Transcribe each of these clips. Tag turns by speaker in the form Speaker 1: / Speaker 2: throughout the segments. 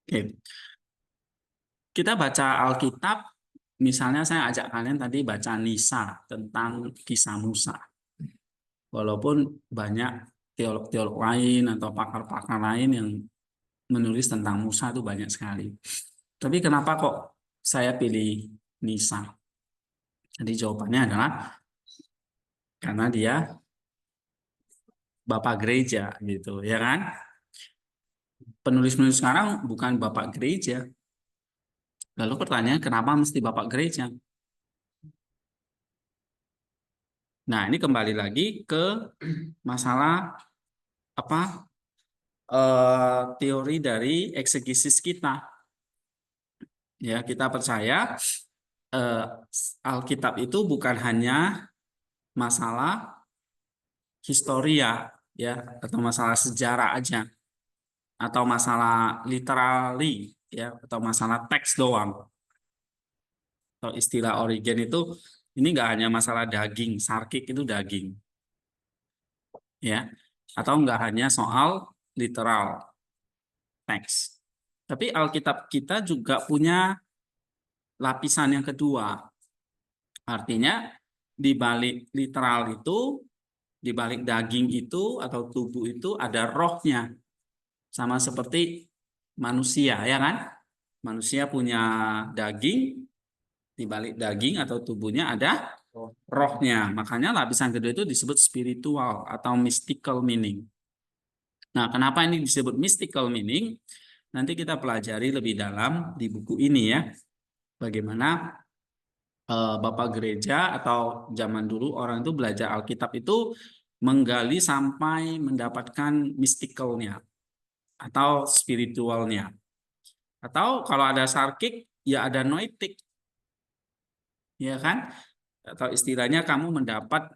Speaker 1: Oke. Kita baca Alkitab, misalnya saya ajak kalian tadi baca Nisa tentang kisah Musa. Walaupun banyak teolog-teolog lain atau pakar-pakar lain yang menulis tentang Musa itu banyak sekali. Tapi kenapa kok saya pilih Nisa? Jadi jawabannya adalah karena dia bapak gereja gitu, ya kan? Penulis-penulis sekarang bukan bapak gereja. Lalu pertanyaan, kenapa mesti bapak gereja? Nah, ini kembali lagi ke masalah apa teori dari eksegesis kita. Ya, kita percaya eh, Alkitab itu bukan hanya masalah historia, ya, atau masalah sejarah aja, atau masalah literally, ya, atau masalah teks doang. Atau istilah Origen itu ini nggak hanya masalah daging, sarkik itu daging, ya, atau nggak hanya soal literal teks. Tapi Alkitab kita juga punya lapisan yang kedua. Artinya di balik literal itu, di balik daging itu atau tubuh itu ada rohnya. Sama seperti manusia, ya kan? Manusia punya daging, di balik daging atau tubuhnya ada rohnya. Makanya lapisan kedua itu disebut spiritual atau mystical meaning. Nah, kenapa ini disebut mystical meaning? Nanti kita pelajari lebih dalam di buku ini ya. Bagaimana Bapak gereja atau zaman dulu orang itu belajar Alkitab itu menggali sampai mendapatkan mystical-nya atau spiritualnya. Atau kalau ada sarkik, ya ada noetik, ya kan? Atau istilahnya kamu mendapat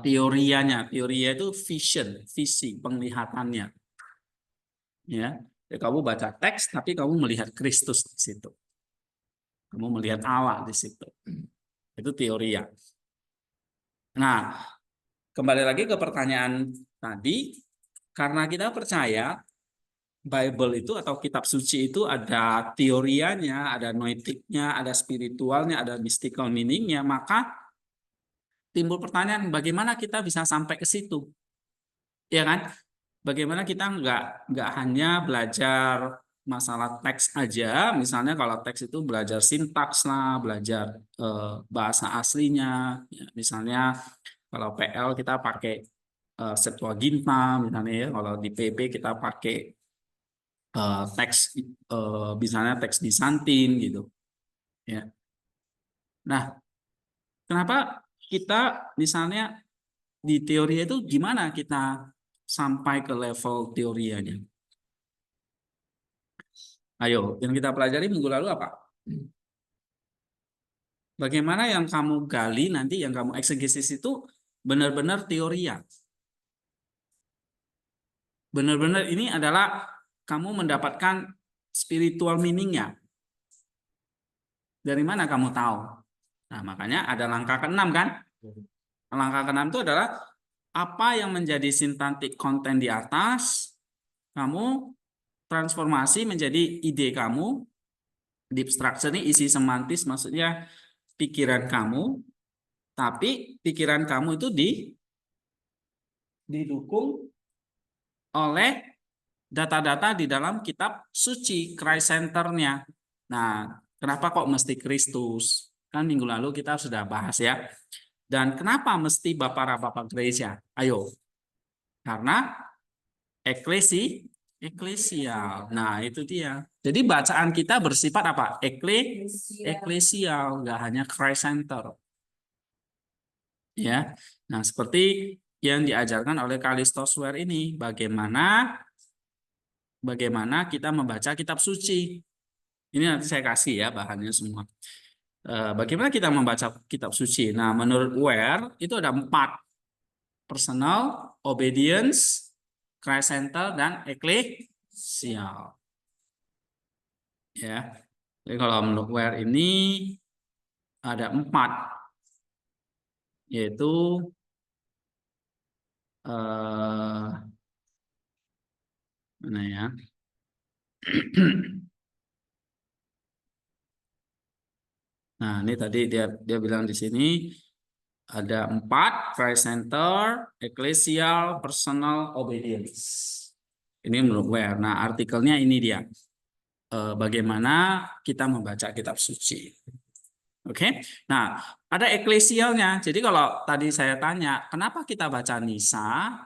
Speaker 1: teorianya. Teoria itu vision, visi, penglihatannya. Ya, ya, kamu baca teks, tapi kamu melihat Kristus di situ. Kamu melihat Allah di situ. Itu teori ya. Nah, kembali lagi ke pertanyaan tadi, karena kita percaya Bible itu atau kitab suci itu ada teorianya, ada noetiknya, ada spiritualnya, ada mystical meaningnya, maka timbul pertanyaan bagaimana kita bisa sampai ke situ, ya kan? Bagaimana kita nggak hanya belajar masalah teks aja, misalnya kalau teks itu belajar sintaks lah, belajar bahasa aslinya, ya, misalnya kalau PL kita pakai Septuaginta, misalnya ya, kalau di PB kita pakai teks misalnya teks Bizantin gitu ya. Nah, kenapa kita misalnya di teori itu gimana kita sampai ke level teorianya? Ayo, yang kita pelajari minggu lalu apa? Bagaimana yang kamu gali nanti, yang kamu eksegesis itu benar-benar teoria. Benar-benar ini adalah kamu mendapatkan spiritual meaning-nya. Dari mana kamu tahu? Nah, makanya ada langkah keenam kan? Langkah keenam itu adalah apa yang menjadi sintaktik konten di atas, kamu transformasi menjadi ide kamu, deep structure ini isi semantis, maksudnya pikiran kamu, tapi pikiran kamu itu didukung oleh data-data di dalam kitab suci, Christ Center-nya. Nah, kenapa kok mesti Kristus? Kan minggu lalu kita sudah bahas ya. Dan kenapa mesti Bapak-Bapak gereja? Ayo, karena eklesial. Nah, itu dia. Jadi bacaan kita bersifat apa? Eklesial, nggak hanya Christ Center. Ya. Nah, seperti yang diajarkan oleh Kalistos Ware ini, bagaimana kita membaca kitab suci. Ini nanti saya kasih ya bahannya semua. Bagaimana kita membaca kitab suci? Nah, menurut Ware itu ada 4: personal, obedience, Christ Center, dan eklesial. Ya, jadi kalau menurut Ware ini ada 4, yaitu mana ya? Nah, ini tadi dia bilang di sini ada 4: Christ Center, Ecclesial, Personal Obedience. Ini menurut Ware. Nah, artikelnya ini dia. Bagaimana kita membaca kitab suci. Oke. Nah, ada eklesialnya. Jadi kalau tadi saya tanya, kenapa kita baca Nisa?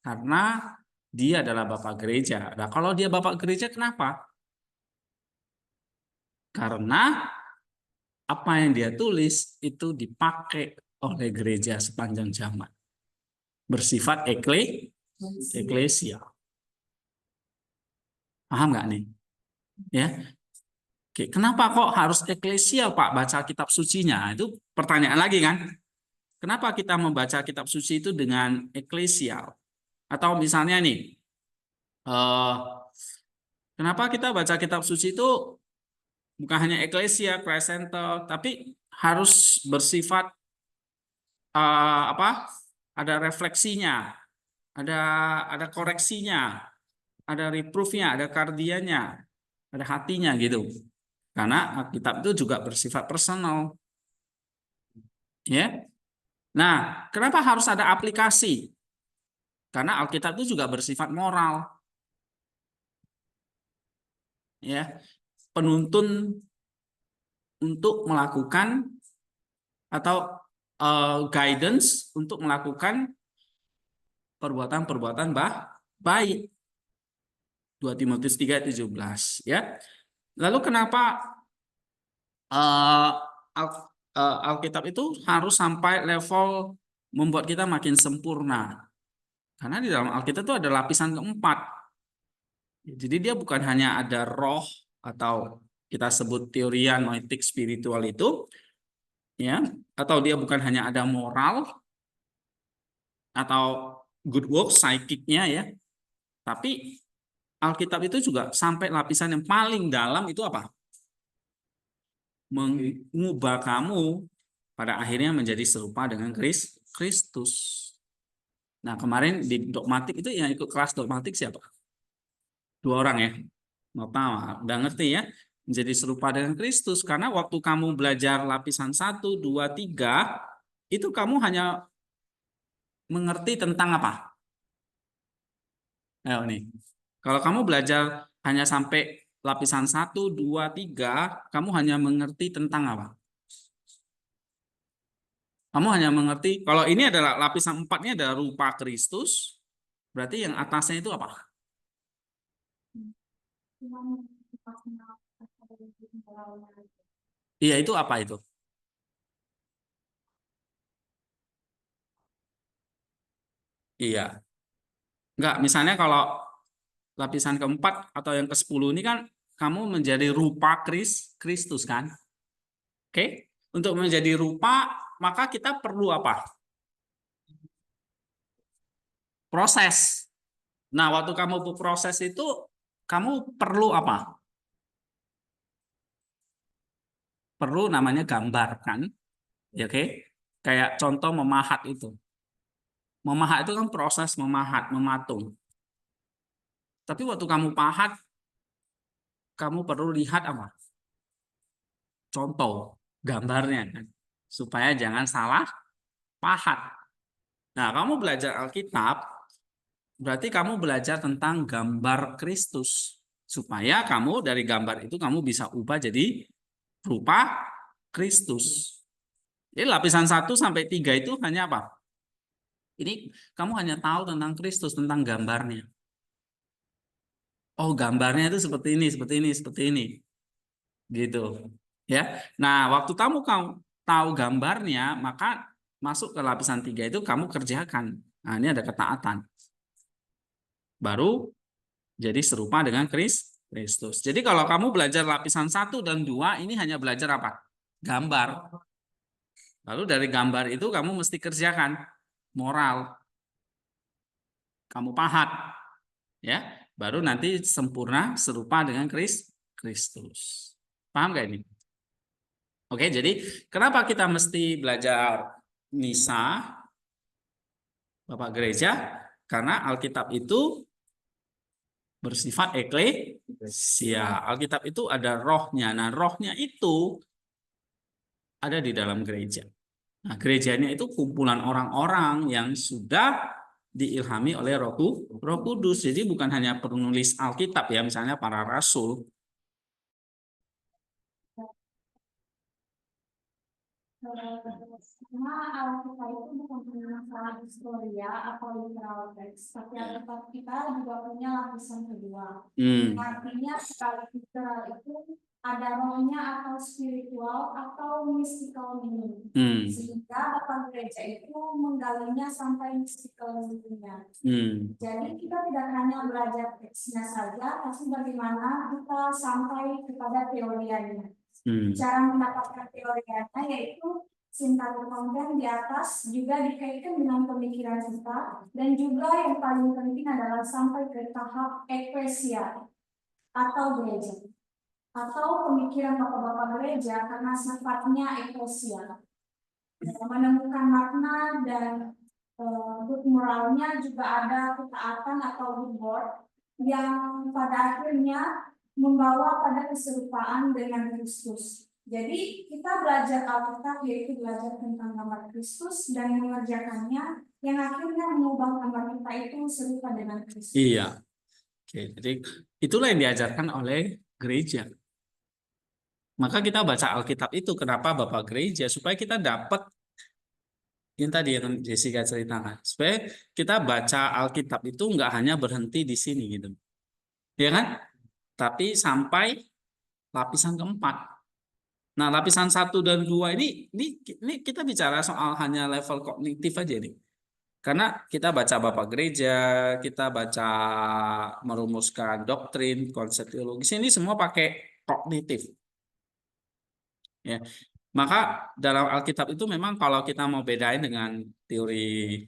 Speaker 1: Karena dia adalah Bapak Gereja. Nah, kalau dia Bapak Gereja, kenapa? Karena apa yang dia tulis itu dipakai oleh gereja sepanjang zaman. Bersifat eklesia. Paham nggak nih? Ya. Oke, kenapa kok harus eklesia, Pak, baca kitab sucinya? Itu pertanyaan lagi kan? Kenapa kita membaca kitab suci itu dengan eklesial? Atau misalnya nih, eh, kenapa kita baca kitab suci itu bukan hanya eklesia, Christ Center, tapi harus bersifat apa? Ada refleksinya, ada koreksinya, ada reproof-nya, ada kardianya, ada hatinya gitu. Karena Alkitab itu juga bersifat personal, ya. Nah, kenapa harus ada aplikasi? Karena Alkitab itu juga bersifat moral, ya. Penuntun untuk melakukan atau guidance untuk melakukan perbuatan-perbuatan baik. 2 Timotius 3:17, ya. Lalu kenapa eh, Alkitab itu harus sampai level membuat kita makin sempurna? Karena di dalam Alkitab itu ada lapisan keempat. Jadi dia bukan hanya ada roh atau kita sebut teorian noetik spiritual itu, ya, atau dia bukan hanya ada moral atau good work psychic-nya, ya, tapi Alkitab itu juga sampai lapisan yang paling dalam itu apa? Mengubah kamu pada akhirnya menjadi serupa dengan Kristus. Nah, kemarin di dogmatik itu yang ikut kelas dogmatik siapa? 2 orang, ya. Nota, udah ngerti ya? Menjadi serupa dengan Kristus. Karena waktu kamu belajar lapisan 1, 2, 3, itu kamu hanya mengerti tentang apa? Ayo nih. Kalau kamu belajar hanya sampai lapisan 1, 2, 3, kamu hanya mengerti tentang apa? Kamu hanya mengerti, kalau ini adalah lapisan 4-nya adalah rupa Kristus, berarti yang atasnya itu apa? Iya, itu apa itu? Iya. Enggak, misalnya kalau lapisan keempat atau yang ke-10 ini kan kamu menjadi rupa Kristus kan? Oke? Untuk menjadi rupa, maka kita perlu apa? Proses. Nah, waktu kamu proses itu, kamu perlu apa? Perlu namanya gambar kan? Ya, oke? Kayak contoh memahat itu. Memahat itu kan proses memahat, mematung. Tapi waktu kamu pahat, kamu perlu lihat apa? Contoh, gambarnya kan? Supaya jangan salah pahat. Nah, kamu belajar Alkitab, berarti kamu belajar tentang gambar Kristus. Supaya kamu dari gambar itu kamu bisa ubah jadi rupa Kristus. Jadi lapisan 1 sampai 3 itu hanya apa? Ini kamu hanya tahu tentang Kristus, tentang gambarnya. Oh, gambarnya itu seperti ini, seperti ini, seperti ini. Gitu. Ya. Nah, waktu kamu tahu gambarnya, maka masuk ke lapisan 3 itu kamu kerjakan. Nah, ini ada ketaatan. Baru jadi serupa dengan Kristus. Jadi kalau kamu belajar lapisan 1 dan 2, ini hanya belajar apa? Gambar. Lalu dari gambar itu kamu mesti kerjakan moral. Kamu pahat, ya. Baru nanti sempurna serupa dengan Kristus. Paham gak ini? Oke, jadi kenapa kita mesti belajar Nisa, Bapak Gereja? Karena Alkitab itu bersifat Ya, Alkitab itu ada rohnya. Nah, rohnya itu ada di dalam gereja. Nah, gerejanya itu kumpulan orang-orang yang sudah diilhami oleh Roh Kudus. Jadi bukan hanya penulis Alkitab ya, misalnya para rasul.
Speaker 2: Karena Alkitab itu bukan hanya masalah historia atau literal text, tapi Alkitab kita juga punya lapisan kedua. Artinya kalau literal itu ada rohnya atau spiritual atau mystical meaning. Sehingga Bapak Gereja itu menggalinya sampai mystical meaning-nya. Jadi kita tidak hanya belajar teksnya saja, tapi bagaimana kita sampai kepada teoriannya. Cara mendapatkan teoriannya yaitu sintagma konten di atas juga dikaitkan dengan pemikiran kita, dan juga yang paling penting adalah sampai ke tahap eklesia atau gereja atau pemikiran bapak-bapak gereja, karena sifatnya eklesia menemukan makna dan good moralnya, juga ada ketaatan atau good word yang pada akhirnya membawa pada keserupaan dengan Kristus. Jadi kita belajar Alkitab yaitu belajar tentang gambar Kristus dan mengerjakannya, yang akhirnya mengubah gambar kita itu serupa dengan Kristus.
Speaker 1: Iya. Oke, jadi itulah yang diajarkan oleh gereja. Maka kita baca Alkitab itu, kenapa Bapak Gereja? Supaya kita dapat yang tadi yang Jessica ceritakan. Supaya kita baca Alkitab itu nggak hanya berhenti di sini gitu. Ya kan? Tapi sampai lapisan keempat. Nah, lapisan 1 dan 2 ini kita bicara soal hanya level kognitif aja nih. Karena kita baca Bapak Gereja, kita baca merumuskan doktrin, konsep teologis, ini semua pakai kognitif. Ya. Maka dalam Alkitab itu memang kalau kita mau bedain dengan teori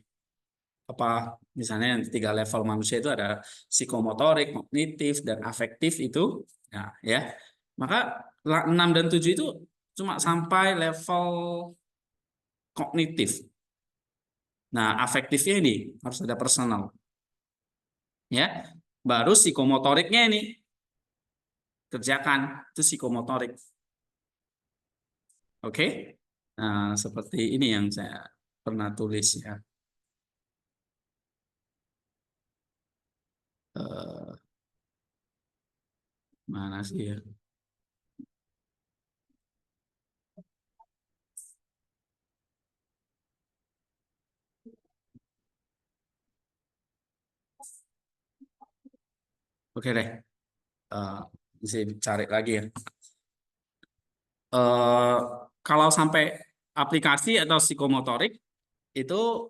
Speaker 1: apa misalnya yang 3 level manusia itu ada psikomotorik, kognitif, dan afektif itu, nah, ya. Maka 6 dan 7 itu cuma sampai level kognitif. Nah, afektifnya ini harus ada personal. Ya. Baru psikomotoriknya ini kerjakan, itu psikomotorik. Oke? Nah, seperti ini yang saya pernah tulis ya. Eh, mana sih ya? Oke deh. Bisa cari lagi ya. Eh, kalau sampai aplikasi atau psikomotorik itu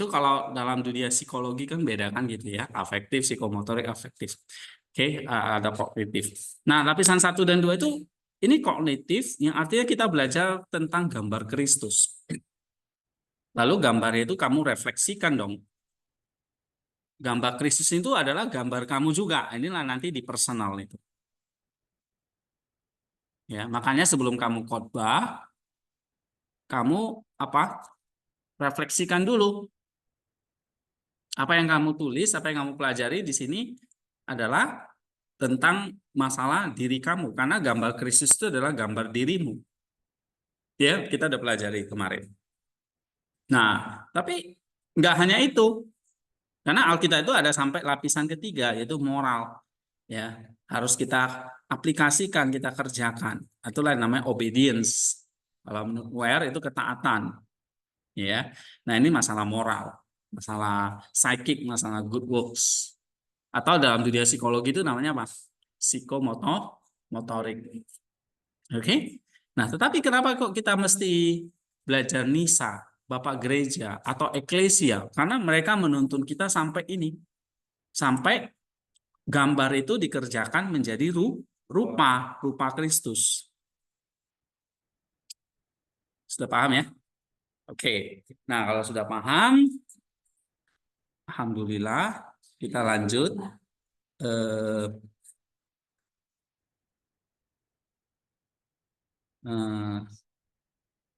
Speaker 1: kalau dalam dunia psikologi kan beda kan gitu ya, afektif, psikomotorik, afektif. Oke, ada kognitif. Nah, lapisan 1 dan 2 itu ini kognitif yang artinya kita belajar tentang gambar Kristus. Lalu gambarnya itu kamu refleksikan dong. Gambar Kristus itu adalah gambar kamu juga. Inilah nanti di personal itu. Ya, makanya sebelum kamu khotbah, kamu apa? Refleksikan dulu apa yang kamu tulis, apa yang kamu pelajari di sini adalah tentang masalah diri kamu, karena gambar Kristus itu adalah gambar dirimu. Ya, kita udah pelajari kemarin. Nah, tapi nggak hanya itu, karena Alkitab itu ada sampai lapisan ketiga yaitu moral. Ya, harus kita aplikasikan, kita kerjakan. Itulah yang namanya obedience. Kalau menurut Ware itu ketaatan. Ya, nah ini masalah moral, masalah psychic, masalah good works. Atau dalam dunia psikologi itu namanya apa? Psikomotorik. Oke? Nah, tetapi kenapa kok kita mesti belajar Nisa, Bapak Gereja, atau Eklesia? Karena mereka menuntun kita sampai ini. Sampai gambar itu dikerjakan menjadi rupa Kristus. Sudah paham ya? Oke. Nah, kalau sudah paham, alhamdulillah, kita lanjut. Eh,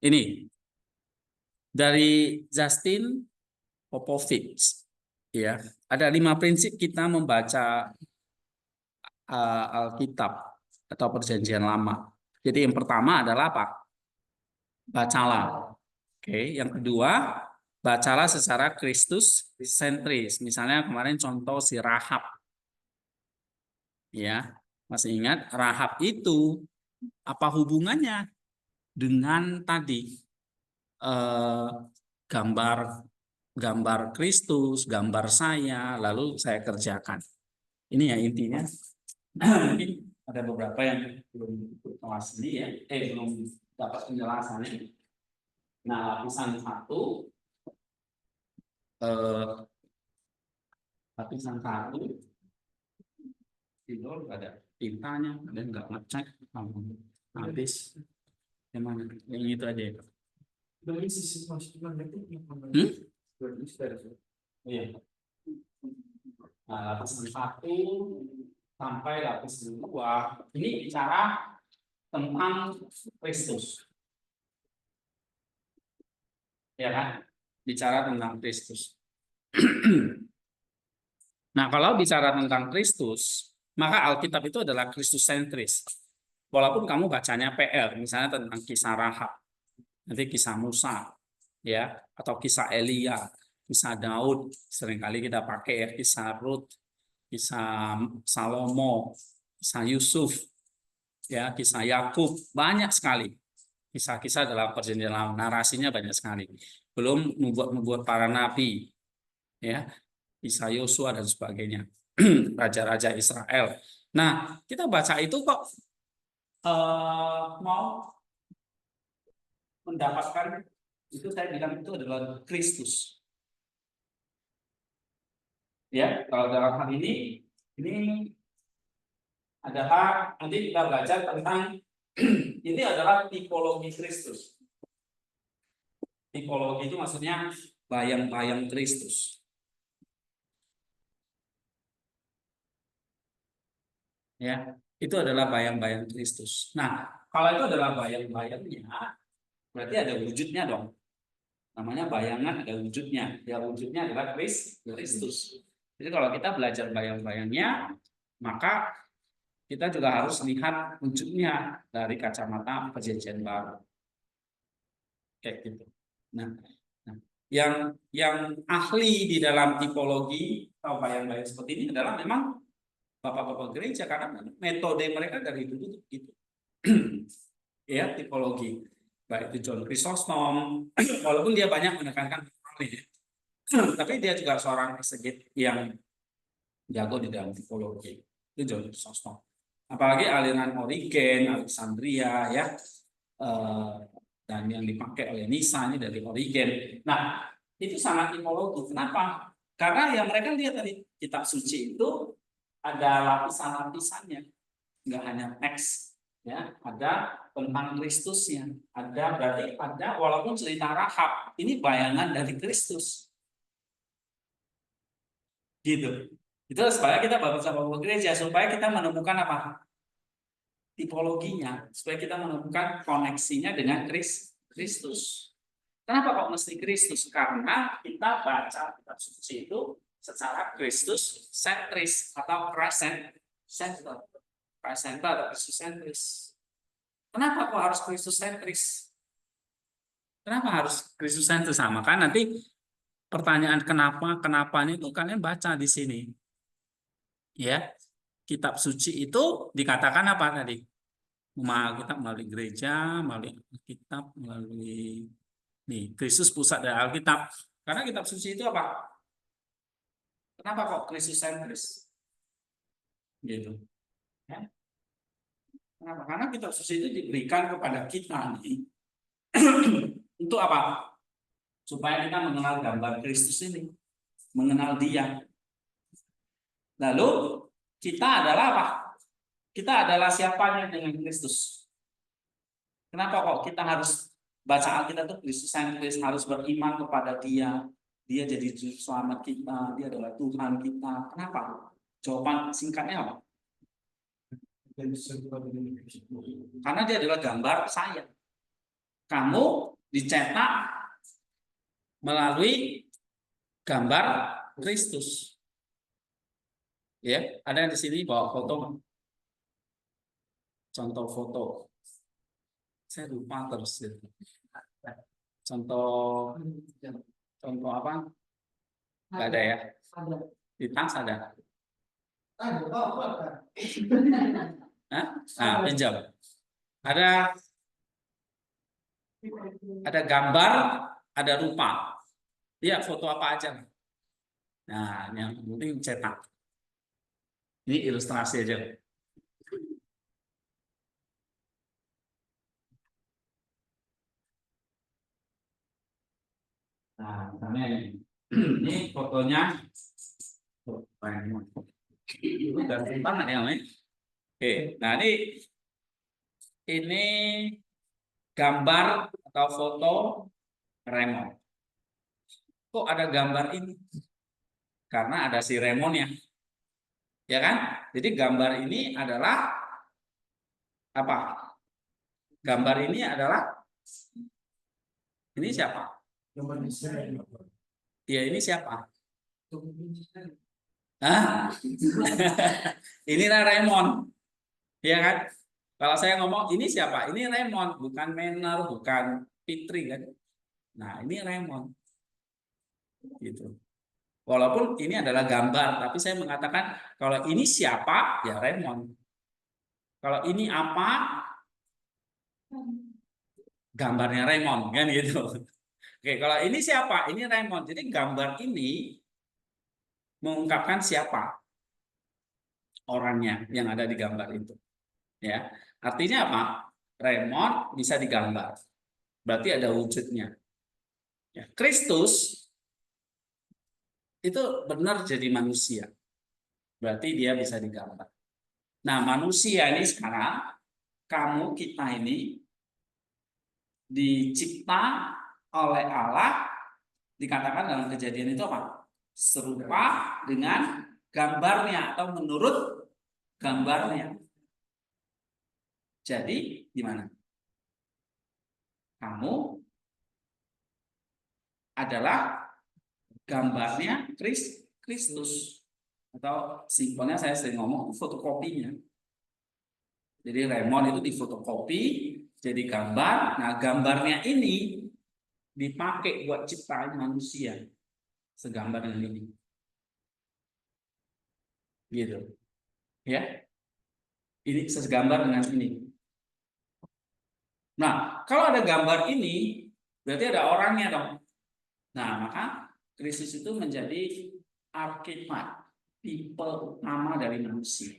Speaker 1: ini dari Justin Popovich, ya, ada 5 prinsip kita membaca Alkitab atau Perjanjian Lama. Jadi yang pertama adalah apa? Bacalah. Oke, yang kedua, bacalah secara Kristus sentris. Misalnya kemarin contoh si Rahab. Ya, masih ingat Rahab itu apa hubungannya dengan tadi eh, gambar gambar Kristus, gambar saya, lalu saya kerjakan. Ini ya intinya. Mungkin ada beberapa yang belum kelas ini ya, belum dapat penjelasannya. Nah, lapisan satu, tidur ada tintanya, ada nggak ngecek, habis yang mana? Yang itu aja ya. Iya. Nah, lapisan satu sampai lapisan dua ini bicara tentang Kristus, ya kan? Bicara tentang Kristus. Nah, kalau bicara tentang Kristus, maka Alkitab itu adalah Kristus sentris. Walaupun kamu bacanya PL, misalnya tentang kisah Rahab, nanti kisah Musa, ya, atau kisah Elia, kisah Daud, seringkali kita pakai ya, kisah Rut, kisah Salomo, kisah Yusuf, ya, kisah Yakub, banyak sekali. Kisah-kisah dalam Perjanjian Lama, narasinya banyak sekali. Belum membuat para nabi, ya, kisah Yosua dan sebagainya, raja-raja Israel. Nah, kita baca itu kok mau mendapatkan itu, saya bilang itu adalah Kristus. Ya, kalau dalam hal ini adalah nanti kita belajar tentang ini adalah tipologi Kristus. Tipologi itu maksudnya bayang-bayang Kristus. Ya, itu adalah bayang-bayang Kristus. Nah, kalau itu adalah bayang-bayangnya, berarti ada wujudnya dong. Namanya bayangan, ada wujudnya. Ya, wujudnya adalah Kristus. Jadi kalau kita belajar bayang-bayangnya, maka kita juga harus lihat wujudnya dari kacamata Perjanjian Baru. Kayak gitu. Nah, yang ahli di dalam tipologi atau bayang-bayang seperti ini adalah memang bapak-bapak gereja, karena metode mereka dari dulu gitu. Ya, tipologi. Baik itu John Chrysostom, walaupun dia banyak menekankan teologi, tapi dia juga seorang exeget yang jago di dalam tipologi. Itu John Chrysostom. Apalagi aliran Origen, Alexandria, ya, dan yang dipakai oleh Nisa ini dari Origen. Nah, itu sangat tipologi. Kenapa? Karena yang mereka lihat dari kitab suci itu ada lapisan-lapisannya, nggak hanya teks, ya, ada tentang Kristusnya, ada berarti ada, walaupun cerita Rahab ini bayangan dari Kristus, gitu. Itu supaya kita bapak-bapak gereja, supaya kita menemukan apa? Tipologinya, supaya kita menemukan koneksinya dengan Kristus. Kenapa kok mesti Kristus? Karena kita baca kitab suci itu secara Kristus sentris atau Christ center atau Kristus sentris. Kenapa kok harus Kristus sentris? Kenapa harus Kristus sentris? Sama kan nanti pertanyaan kenapanya itu kalian baca di sini. Ya, kitab suci itu dikatakan apa tadi? Kita melalui gereja, melalui kitab, melalui Kristus pusat dari Alkitab. Karena kitab suci itu apa? Kenapa kok Kristus sentris? Gitu. Ya. Kenapa? Karena kitab suci itu diberikan kepada kita nih. Untuk apa? Supaya kita mengenal gambar Kristus ini, mengenal Dia. Lalu kita adalah apa? Kita adalah siapanya dengan Kristus. Kenapa kok kita harus baca Alkitab itu Kristus sentris, harus beriman kepada Dia. Dia jadi juru selamat kita, Dia adalah Tuhan kita. Kenapa? Jawaban singkatnya apa? Karena Dia adalah gambar saya. Kamu dicetak melalui gambar Kristus. Ya, ada yang di sini bawa foto. Contoh foto. Saya lupa terus. Contoh apa? Nggak ada ya? Di tas ada. Hah? Nah, pinjam. Ada gambar, ada rupa. Iya, foto apa aja. Nah, yang penting cetak. Ini ilustrasi aja. Nah, misalnya ini fotonya. Udah banget ya, Men. Oke, nah ini gambar atau foto Raymond. Kok ada gambar ini? Karena ada si Raymond ya kan? Jadi gambar ini adalah apa? Gambar ini adalah ini siapa? Ya ini siapa? Hah? Inilah Raymond, ya kan? Kalau saya ngomong ini siapa? Ini Raymond, bukan Manner, bukan Fitri kan? Nah ini Raymond, gitu. Walaupun ini adalah gambar, tapi saya mengatakan kalau ini siapa, ya Raymond. Kalau ini apa, gambarnya Raymond, kan gitu. Oke, kalau ini siapa? Ini Raymond. Jadi gambar ini mengungkapkan siapa orangnya yang ada di gambar itu. Ya, artinya apa? Raymond bisa digambar. Berarti ada wujudnya. Ya, Kristus itu benar jadi manusia. Berarti dia bisa digambar. Nah, manusia ini sekarang kita ini dicipta oleh Allah, dikatakan dalam Kejadian itu apa? Serupa dengan gambarnya atau menurut gambarnya. Jadi gimana? Kamu adalah gambarnya Kristus, atau simpelnya saya sering ngomong fotokopinya. Jadi Raymond itu difotokopi jadi gambar. Nah, gambarnya ini dipakai buat ciptaan manusia segambar yang ini. Gitu. Ya. Ini segambar dengan ini. Nah, kalau ada gambar ini, berarti ada orangnya dong. Nah, maka Kristus itu menjadi archetype, tipe utama dari manusia.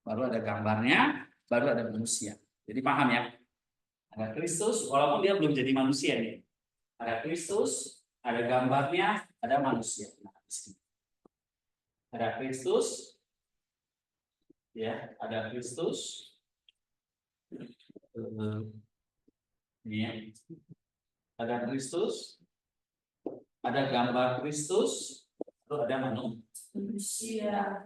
Speaker 1: Baru ada gambarnya, baru ada manusia. Jadi paham ya? Ada Kristus, walaupun dia belum jadi manusia nih. Ada Kristus, ada gambarnya, ada manusia. Nah, ada Kristus, ya, ada Kristus. Ini ya. Ada Kristus, ada gambar Kristus, lalu ada manusia.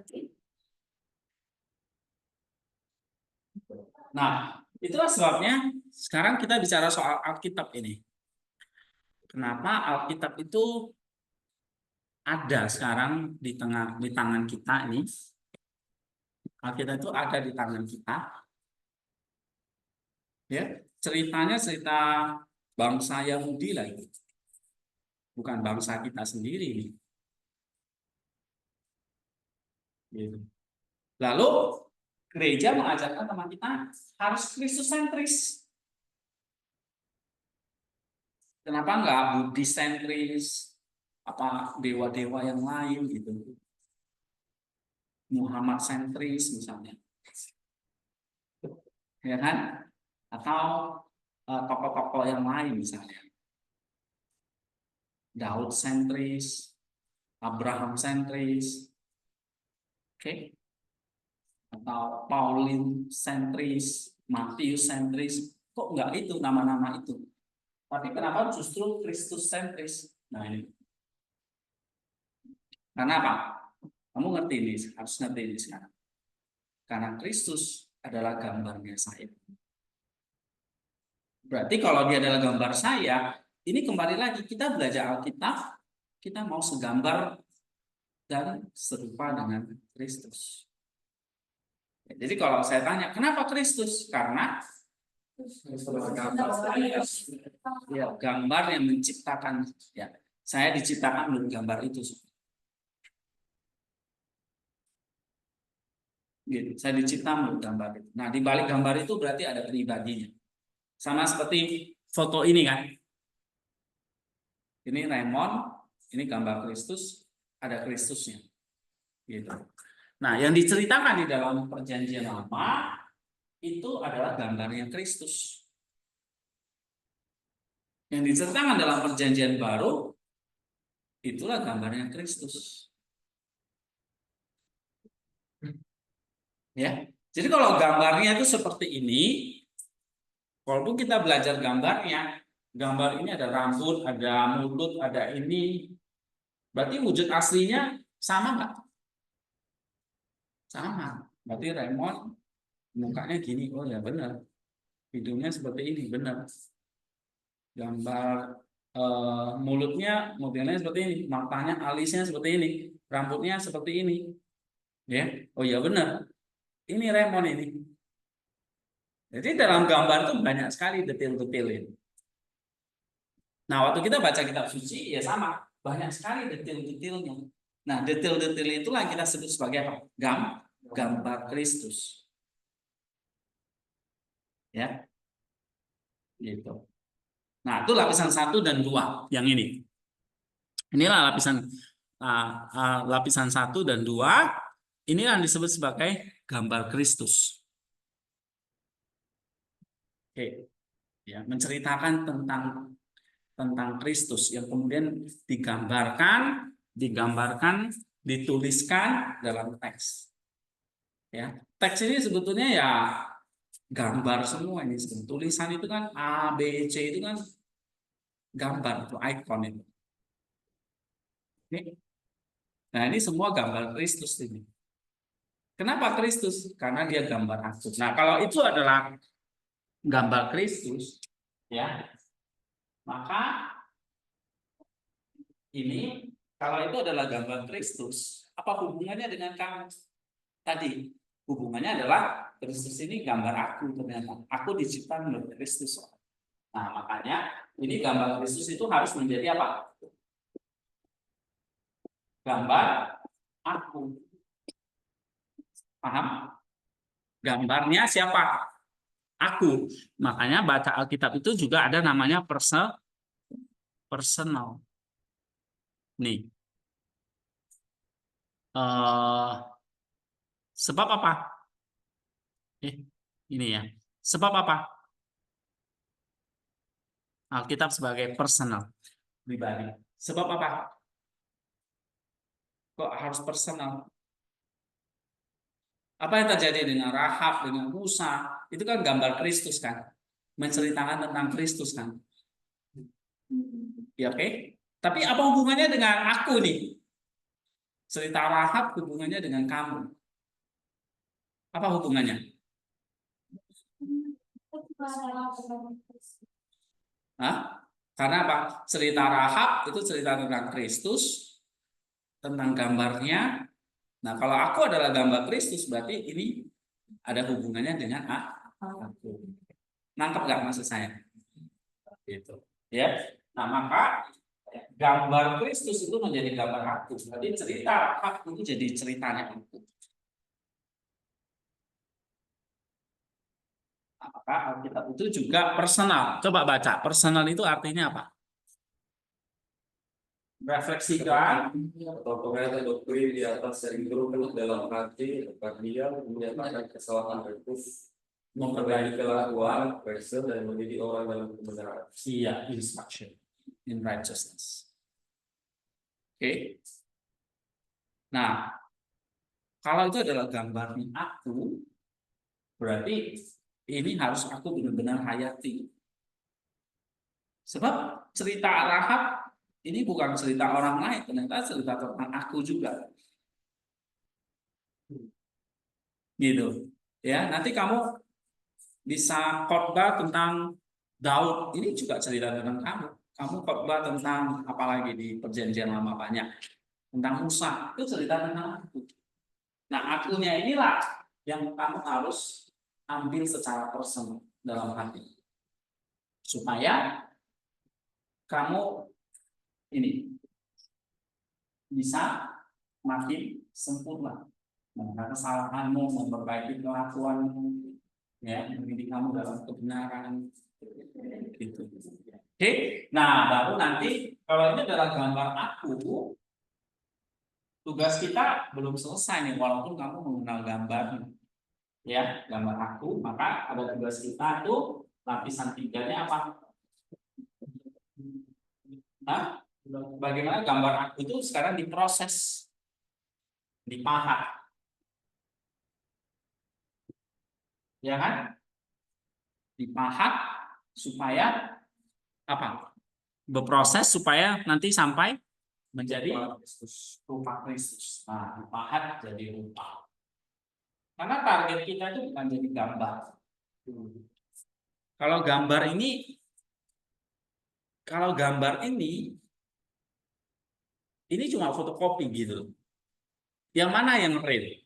Speaker 1: Nah, itulah sebabnya sekarang kita bicara soal Alkitab ini. Kenapa Alkitab itu ada sekarang di tangan kita ini? Alkitab itu ada di tangan kita. Ya, ceritanya cerita bangsa Yahudi lagi. Bukan bangsa kita sendiri. Gitu. Lalu gereja mengajarkan teman kita harus Kristus sentris. Kenapa enggak Buddhis sentris? Apa dewa-dewa yang lain gitu? Muhammad sentris misalnya. Ya kan? Atau tokoh-tokoh yang lain misalnya. Daud sentris, Abraham sentris. Oke. Atau Pauline sentris, Matius sentris. Kok enggak itu nama-nama itu? Tapi kenapa justru Kristus sentris? Nah ini. Karena apa? Kamu ngerti ini, harus ngerti ini sekarang. Karena Kristus adalah gambarnya saya. Berarti kalau dia adalah gambar saya, ini kembali lagi kita belajar Alkitab, kita mau segambar dan serupa dengan Kristus. Jadi kalau saya tanya, kenapa Kristus? Karena ya, gambar yang menciptakan. Ya, saya diciptakan menurut gambar itu. Gitu. Saya diciptakan menurut gambar itu. Nah, di balik gambar itu berarti ada pribadinya. Sama seperti foto ini kan. Ini Raymond, ini gambar Kristus, ada Kristusnya. Gitu. Nah, yang diceritakan di dalam Perjanjian Lama itu adalah gambarnya Kristus. Yang diceritakan dalam Perjanjian Baru itulah gambarnya Kristus. Ya. Jadi kalau gambarnya itu seperti ini, walaupun kita belajar gambarnya, gambar ini ada rambut, ada mulut, ada ini, berarti wujud aslinya sama nggak? Sama. Berarti Raymond mukanya gini, oh ya benar. Hidungnya seperti ini, benar. Gambar mulutnya, modelnya seperti ini, matanya, alisnya seperti ini, rambutnya seperti ini. Ya, oh ya benar. Ini Raymond ini. Jadi dalam gambar itu banyak sekali detail-detail ini. Nah, waktu kita baca kitab suci ya sama, banyak sekali detail-detailnya. Nah, detail-detail itulah yang kita sebut sebagai apa? Gambar Kristus. Ya. Gitu. Nah, itu lapisan 1 dan 2 yang ini. Inilah lapisan 1 dan 2. Inilah yang disebut sebagai gambar Kristus. Oke. Ya, menceritakan tentang Kristus yang kemudian digambarkan, dituliskan dalam teks. Ya, teks ini sebetulnya ya gambar semua ini. Tulisan itu kan A, B, C itu kan gambar, itu ikon itu. Nah, ini semua gambar Kristus ini. Kenapa Kristus? Karena dia gambar aku. Nah, kalau itu adalah gambar Kristus, ya, maka ini kalau itu adalah gambar Kristus, apa hubungannya dengan kamu tadi? Hubungannya adalah Kristus ini gambar aku ternyata. Aku diciptakan oleh Kristus. Nah, makanya ini gambar Kristus itu harus menjadi apa? Gambar aku. Paham? Gambarnya siapa? Aku. Makanya baca Alkitab itu juga ada namanya personal. Nih. Sebab apa? Ini ya. Sebab apa? Alkitab sebagai personal, pribadi. Sebab apa? Kok harus personal? Apa yang terjadi dengan Rahab, dengan Musa? Itu kan gambar Kristus kan? Menceritakan tentang Kristus kan? Ya, oke. Tapi apa hubungannya dengan aku nih? Cerita Rahab hubungannya dengan kamu. Apa hubungannya? Hah? Karena apa? Cerita Rahab itu cerita tentang Kristus, tentang gambarnya. Nah, kalau aku adalah gambar Kristus, berarti ini ada hubungannya dengan aku. Nangkep nggak maksud saya? Gitu. Ya. Nah, maka gambar Kristus itu menjadi gambar aku. Berarti cerita aku itu jadi ceritanya aku. Apakah Alkitab itu juga personal? Coba baca. Personal itu artinya apa? Refleksikan
Speaker 3: Tokoh-tokoh doktrin di atas yang turun dalam hati agar dia menyatakan kesalahan berkus, memperbaiki kelakuan, person, dan mendidik orang dalam kebenaran.
Speaker 1: Iya, instruction in righteousness. Oke. Nah, kalau itu adalah gambarnya aku, berarti ini harus aku benar-benar hayati. Sebab cerita Rahab ini bukan cerita orang lain, ternyata cerita tentang aku juga. Gitu. Ya, nanti kamu bisa khotbah tentang Daud, ini juga cerita tentang kamu. Kamu khotbah tentang apalagi di Perjanjian Lama banyak tentang Musa, itu cerita tentang aku. Nah, akunya inilah yang kamu harus ambil secara personal dalam hati, supaya kamu ini bisa makin sempurna karena kesalahanmu, memperbaiki kelakuanmu, ya, mendidik kamu dalam kebenaran, gitu. Oke, nah baru nanti kalau ini adalah gambar aku, tugas kita belum selesai nih, walaupun kamu mengenal gambar, ya, gambar aku, maka ada tugas kita tuh lapisan 3-nya apa? Nah, bagaimana gambar aku itu sekarang diproses, dipahat, ya kan? Dipahat supaya apa? Berproses supaya nanti sampai menjadi rupa Kristus. Nah, dipahat jadi rupa. Karena target kita itu bukan jadi gambar. Kalau gambar ini cuma fotokopi gitu. Yang mana yang real?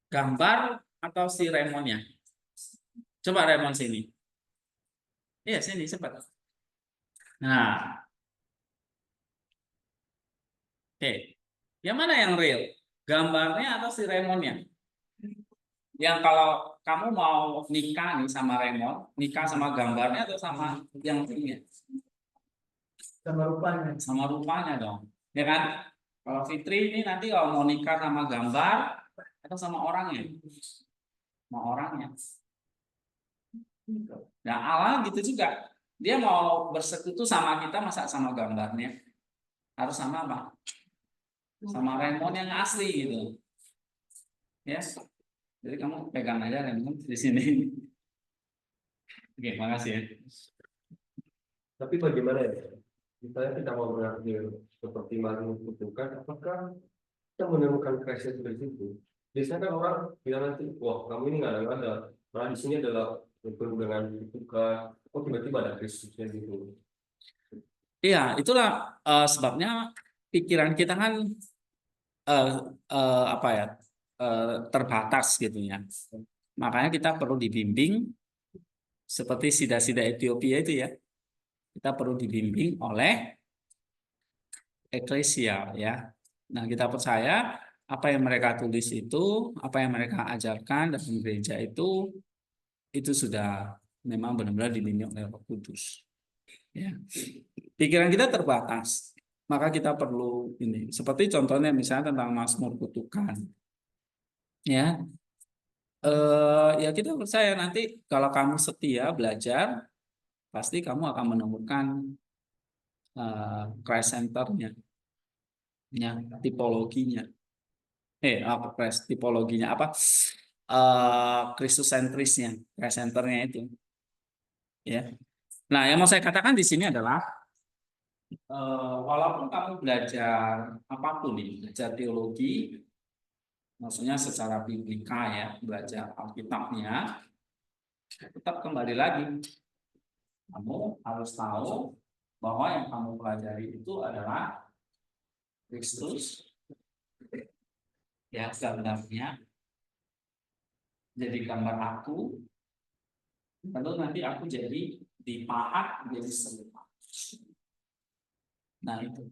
Speaker 1: Gambar atau si Raymondnya? Coba Raymond sini. Iya, sini cepat. Nah, oke. Yang mana yang real? Gambarnya atau si Raymondnya? Yang kalau kamu mau nikah nih sama Raymond, nikah sama gambarnya atau sama yang punya?
Speaker 4: Sama rupanya.
Speaker 1: Sama rupanya dong, ya kan? Kalau Fitri ini nanti kalau mau nikah sama gambar atau sama orangnya? Sama orangnya. Nah, Allah gitu juga. Dia mau bersekutu sama kita, masa sama gambarnya? Harus sama apa? Sama Raymond yang asli gitu. Ya. Jadi kamu pegang aja Raymond di sini. Oke, makasih ya.
Speaker 3: Tapi bagaimana ya? Misalnya kita mau mengambil seperti Mari Kutukan, apakah kita menemukan krisis dari situ? Biasanya kan orang bilang nanti, wah kamu ini nggak ada, malah di sini adalah penuh dengan kutukan. Oh tiba-tiba ada Kristusnya gitu.
Speaker 1: Iya, itulah sebabnya pikiran kita kan apa ya, terbatas gitu ya. Makanya kita perlu dibimbing seperti sida-sida Ethiopia itu ya. Kita perlu dibimbing oleh eklesia ya. Nah, kita percaya apa yang mereka tulis itu, apa yang mereka ajarkan dalam gereja itu sudah memang benar-benar dibimbing oleh Roh Kudus. Ya. Pikiran kita terbatas. Maka kita perlu ini. Seperti contohnya misalnya tentang Mazmur Kutukan. Ya. Ya kita percaya nanti kalau kamu setia belajar, pasti kamu akan menemukan Christ Center-nya, ya, tipologinya. Apa Christ tipologinya apa? Kristus sentrisnya, Christ Center-nya itu. Ya. Nah, yang mau saya katakan di sini adalah walaupun kamu belajar apapun nih, belajar teologi, maksudnya secara biblika ya, belajar Alkitabnya, tetap kembali lagi. Kamu harus tahu bahwa yang kamu pelajari itu adalah Kristus, ya, gambarnya. Jadi gambar aku, lalu nanti aku jadi dipahat menjadi serupa. Nah itu.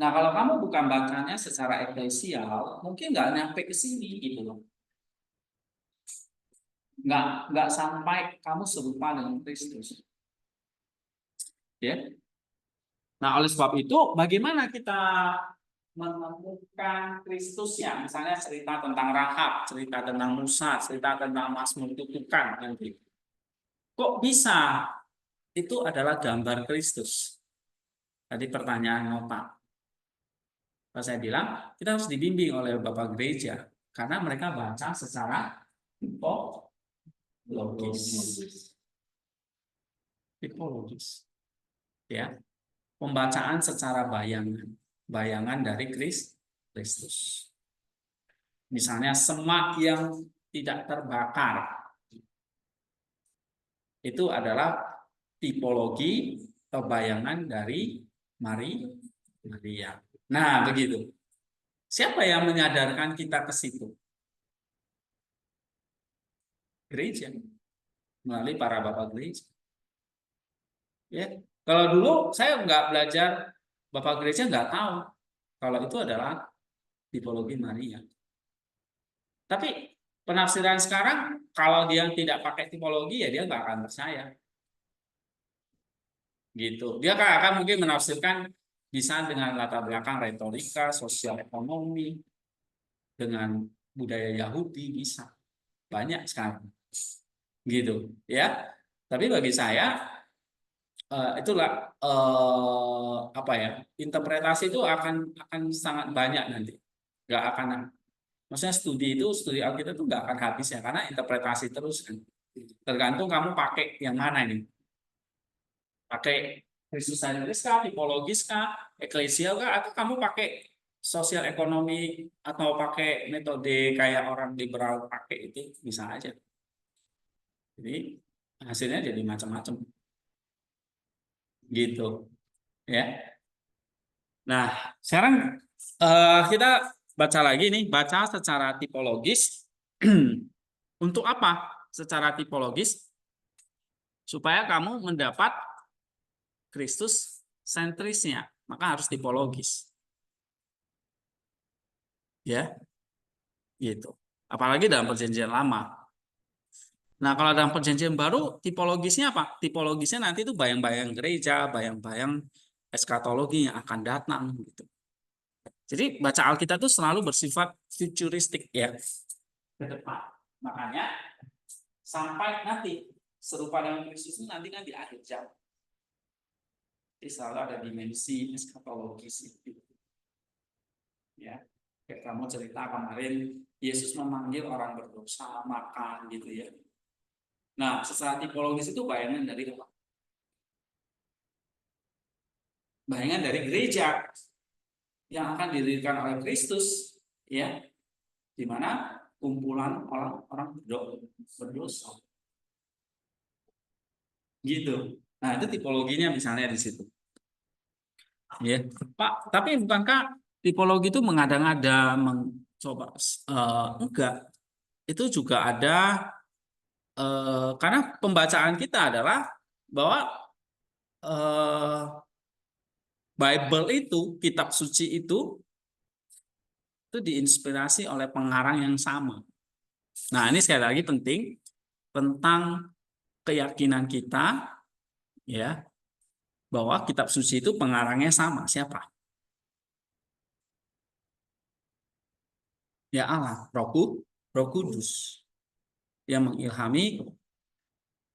Speaker 1: Nah kalau kamu bukan bacanya secara eklesial, mungkin nggak nyampe ke sini gitu loh. Nggak sampai kamu serupa dengan Kristus. Ya. Nah oleh sebab itu, bagaimana kita menemukan Kristus ya? Misalnya cerita tentang Rahab, cerita tentang Musa, cerita tentang Mazmur Kutukan nanti. Kok bisa? Itu adalah gambar Kristus. Tadi pertanyaan Nota. Saya bilang, kita harus dibimbing oleh Bapak Gereja. Karena mereka baca secara tipologis. Ya. Pembacaan secara bayangan dari Kristus. Misalnya semak yang tidak terbakar. Itu adalah tipologi atau bayangan dari Maria. Nah, begitu. Siapa yang menyadarkan kita ke situ? Gereja, melalui para bapak gereja. Ya, kalau dulu saya nggak belajar, bapak gereja nggak tahu kalau itu adalah tipologi Maria. Tapi penafsiran sekarang, kalau dia tidak pakai tipologi ya dia nggak akan percaya. Gitu. Dia akan mungkin menafsirkan bisa dengan latar belakang retorika, sosial ekonomi, dengan budaya Yahudi bisa banyak sekarang. Gitu, ya. Tapi bagi saya itulah apa ya? Interpretasi itu akan sangat banyak nanti. Nggak akan, maksudnya studi Alkitab itu nggak akan habis ya, karena interpretasi terus kan. Tergantung kamu pakai yang mana ini. Pakai Kristusentris kah, tipologis kah, eklesial kah, atau kamu pakai sosial ekonomi atau pakai metode kayak orang liberal pakai, itu bisa aja. Jadi hasilnya jadi macam-macam. Gitu, ya. Nah, sekarang kita baca lagi nih, baca secara tipologis. Untuk apa? Secara tipologis supaya kamu mendapat Kristus sentrisnya, maka harus tipologis. Ya, gitu. Apalagi dalam perjanjian lama. Nah, kalau dalam perjanjian baru, tipologisnya apa? Tipologisnya nanti itu bayang-bayang gereja, bayang-bayang eskatologi yang akan datang, gitu. Jadi baca Alkitab itu selalu bersifat futuristik, ya, ke depan. Makanya sampai nanti serupa dengan Kristus itu nanti kan di akhir zaman. Jadi selalu ada dimensi eskatologis itu. Ya, kayak kamu cerita kemarin, Yesus memanggil orang berdosa makan, gitu ya. Nah, secara tipologis itu bayangan dari apa? Bayangan dari gereja yang akan didirikan oleh Kristus, ya, di mana kumpulan orang-orang berdosa. Gitu. Nah, itu tipologinya misalnya di situ. Ya, Pak, tapi bukankah tipologi itu mengada-ngada, mencoba enggak. Itu juga ada karena pembacaan kita adalah bahwa Bible itu, kitab suci itu diinspirasi oleh pengarang yang sama. Nah, ini sekali lagi penting tentang keyakinan kita, ya, bahwa kitab suci itu pengarangnya sama. Siapa? Ya Allah, Roh Kudus yang mengilhami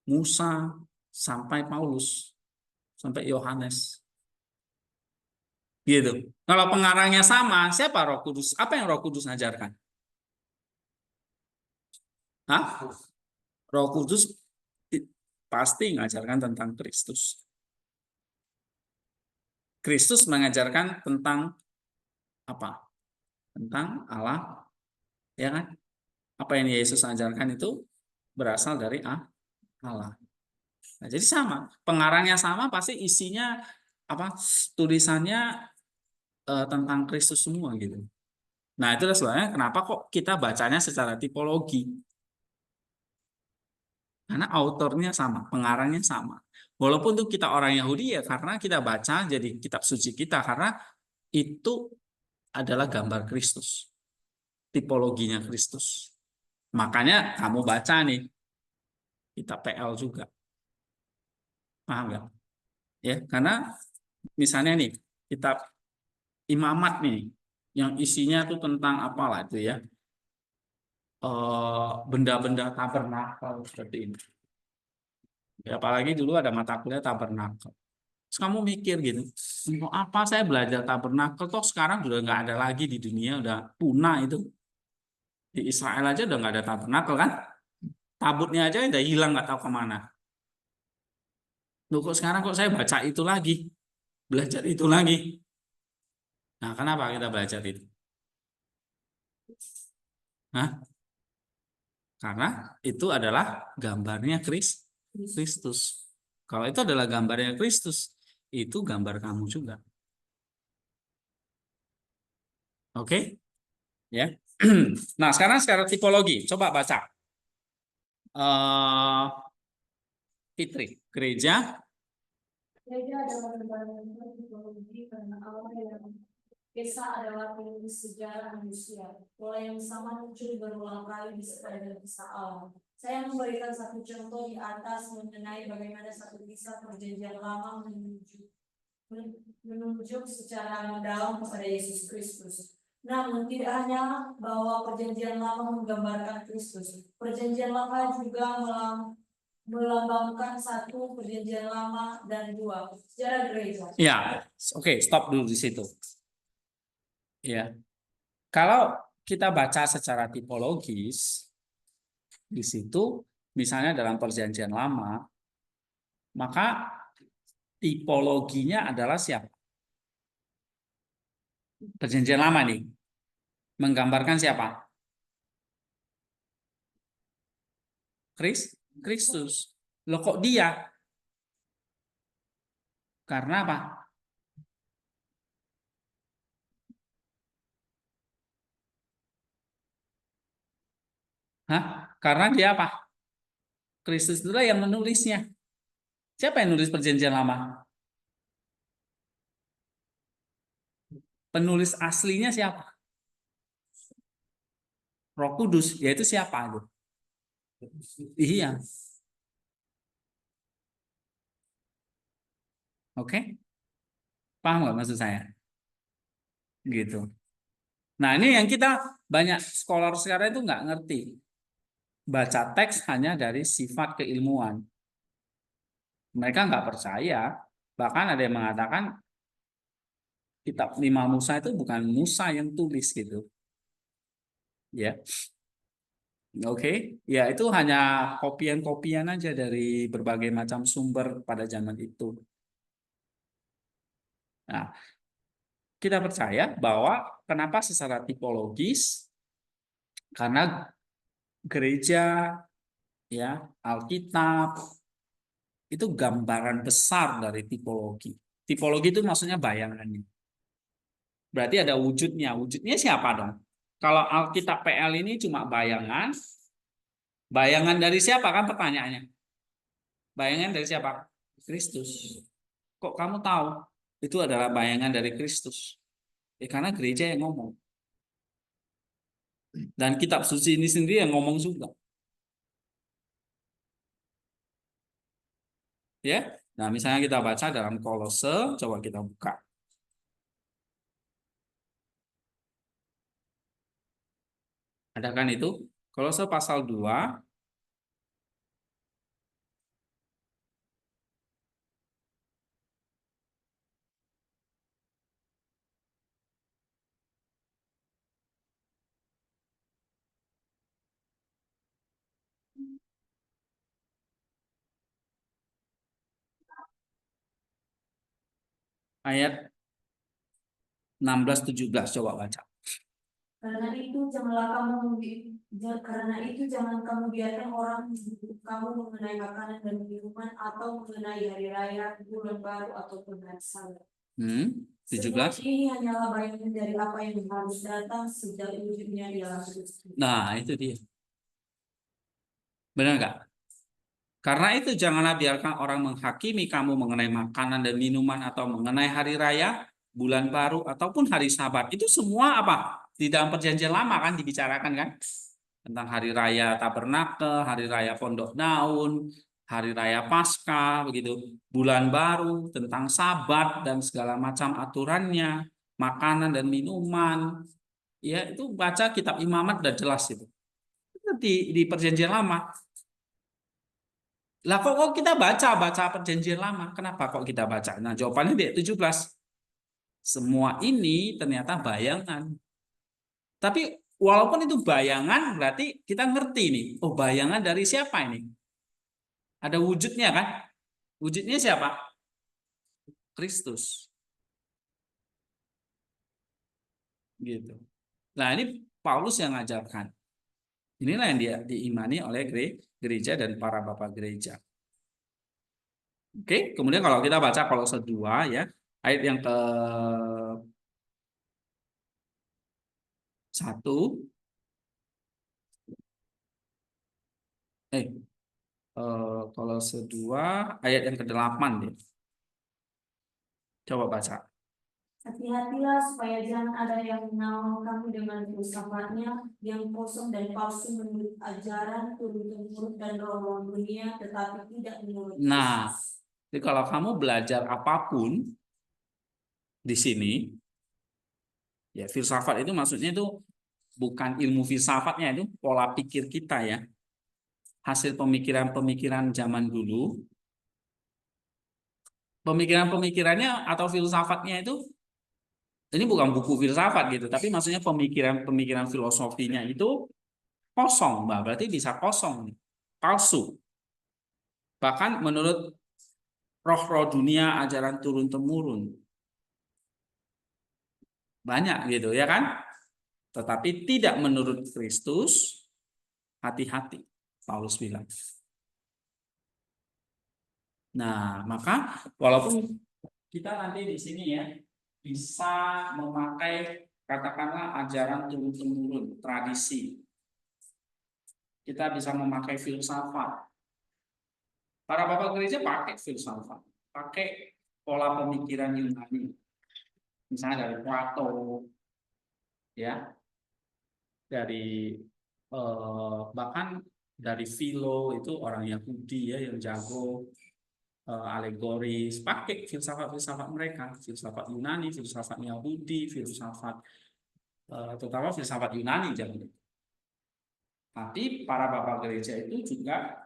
Speaker 1: Musa sampai Paulus sampai Yohanes. Gitu. Kalau pengarangnya sama, siapa Roh Kudus? Apa yang Roh Kudus ajarkan? Hah? Roh Kudus pasti mengajarkan tentang Kristus. Kristus mengajarkan tentang apa? Tentang Allah, ya kan? Apa yang Yesus ajarkan itu berasal dari Allah. Nah, jadi sama, pengarangnya sama, pasti isinya apa? Tulisannya tentang Kristus semua gitu. Nah, itulah sebabnya kenapa kok kita bacanya secara tipologi. Karena autornya sama, pengarangnya sama. Walaupun itu kita orang Yahudi ya, karena kita baca jadi kitab suci kita, karena itu adalah gambar Kristus. Tipologinya Kristus. Makanya kamu baca nih, kitab PL juga. Paham nggak? Ya, karena misalnya nih, kitab Imamat nih, yang isinya tuh tentang apalah itu ya, benda-benda tabernakel seperti ini. Ya, apalagi dulu ada mata kuliah tabernakel. Terus kamu mikir gitu, mau apa saya belajar tabernakel, toh sekarang sudah nggak ada lagi di dunia, udah punah itu. Di Israel aja udah nggak ada tabernakel kan? Tabutnya aja udah hilang, nggak tahu kemana. Loh, kok sekarang kok saya baca itu lagi, belajar itu lagi. Nah, kenapa kita belajar itu? Hah? Karena itu adalah gambarnya Kristus. Kalau itu adalah gambarnya Kristus, itu gambar kamu juga. Oke? Ya. Nah, sekarang secara tipologi, coba baca. Fitri, gereja.
Speaker 2: Gereja adalah lembaga teknologi karena Allah yang Kisah adalah penulis sejarah manusia. Pola yang sama muncul berulang kali di sepanjang kisah Allah. Saya memberikan satu contoh di atas mengenai bagaimana satu kisah perjanjian lama menunjuk secara mendalam kepada Yesus Kristus. Namun tidak hanya bahwa perjanjian lama menggambarkan Kristus. Perjanjian lama juga melambangkan satu, perjanjian lama, dan dua, sejarah gereja.
Speaker 1: Ya, oke, stop dulu di situ. Ya, kalau kita baca secara tipologis, di situ misalnya dalam perjanjian lama, maka tipologinya adalah siapa? Perjanjian lama nih, menggambarkan siapa? Kristus. Loh kok dia? Karena apa? Hah? Karena dia apa? Kristus itulah yang menulisnya. Siapa yang nulis perjanjian lama? Penulis aslinya siapa? Roh Kudus, yaitu siapa itu? Iya. Oke? Paham nggak maksud saya? Gitu. Nah, ini yang kita banyak scholar sekarang itu nggak ngerti. Baca teks hanya dari sifat keilmuan. Mereka nggak percaya. Bahkan ada yang mengatakan kitab 5 Musa itu bukan Musa yang tulis gitu. Ya. Oke, ya itu hanya kopian-kopian aja dari berbagai macam sumber pada zaman itu. Nah, kita percaya bahwa kenapa secara tipologis, karena gereja, ya, Alkitab itu gambaran besar dari tipologi. Tipologi itu maksudnya bayangannya. Berarti ada wujudnya. Wujudnya siapa dong? Kalau Alkitab PL ini cuma bayangan, bayangan dari siapa kan pertanyaannya? Bayangan dari siapa? Kristus. Kok kamu tahu itu adalah bayangan dari Kristus? Karena gereja yang ngomong. Dan kitab suci ini sendiri yang ngomong juga. Ya. Nah, misalnya kita baca dalam Kolose, coba kita buka. Ada kan itu? Kolose pasal 2 ayat 16-17, coba baca.
Speaker 2: Karena itu jangan kamu biarkan orang menghubung kamu mengenai makanan dan minuman atau mengenai hari raya, bulan baru ataupun hari Sabat.
Speaker 1: 17.
Speaker 2: Ini hanyalah bayangan dari apa yang harus datang sejak wujudnya ialah Kristus.
Speaker 1: Nah, itu dia. Benar nggak? Karena itu janganlah biarkan orang menghakimi kamu mengenai makanan dan minuman atau mengenai hari raya, bulan baru ataupun hari Sabat. Itu semua apa? Di dalam perjanjian lama kan dibicarakan kan? Tentang hari raya Tabernakel, hari raya Pondok Daun, hari raya Paskah, begitu. Bulan baru, tentang Sabat dan segala macam aturannya, makanan dan minuman. Ya, itu baca kitab Imamat udah jelas itu. Itu di perjanjian lama. Lah kok kita baca perjanjian lama? Kenapa kok kita baca? Nah, jawabannya di ayat 17. Semua ini ternyata bayangan. Tapi walaupun itu bayangan, berarti kita ngerti nih. Oh, bayangan dari siapa ini? Ada wujudnya kan? Wujudnya siapa? Kristus. Gitu. Nah, ini Paulus yang ngajarkan. Inilah yang dia diimani oleh gereja dan para bapak gereja. Oke, kemudian kalau kita baca Kolose 2 ya, ayat yang ke 1. Kolose 2 ayat yang ke-8 deh. Coba baca.
Speaker 2: Hati-hatilah supaya jangan ada yang menawan kamu dengan filsafatnya yang kosong dan palsu menurut ajaran turun-temurun dan roh dunia, tetapi tidak menurut
Speaker 1: Nah,
Speaker 2: Kristus.
Speaker 1: jadi kalau kamu belajar apapun di sini, ya filsafat itu maksudnya itu bukan ilmu filsafatnya, itu pola pikir kita ya. Hasil pemikiran-pemikiran zaman dulu. Pemikiran-pemikirannya atau filsafatnya itu, ini bukan buku filsafat gitu, tapi maksudnya pemikiran-pemikiran filosofinya itu kosong, Mbak. Berarti bisa kosong, palsu. Bahkan menurut roh-roh dunia, ajaran turun-temurun. Banyak gitu ya kan? Tetapi tidak menurut Kristus, hati-hati, Paulus bilang. Nah, maka walaupun kita nanti di sini ya bisa memakai katakanlah ajaran turun-temurun, tradisi. Kita bisa memakai filsafat. Para bapak gereja pakai filsafat, pakai pola pemikiran Yunani. Misalnya dari Plato, ya, dari bahkan dari Philo itu orang Yahudi ya yang jago alegoris, pakai filsafat-filsafat mereka, filsafat Yunani, filsafat Yahudi, filsafat terutama filsafat Yunani jadi. Tapi para bapak gereja itu juga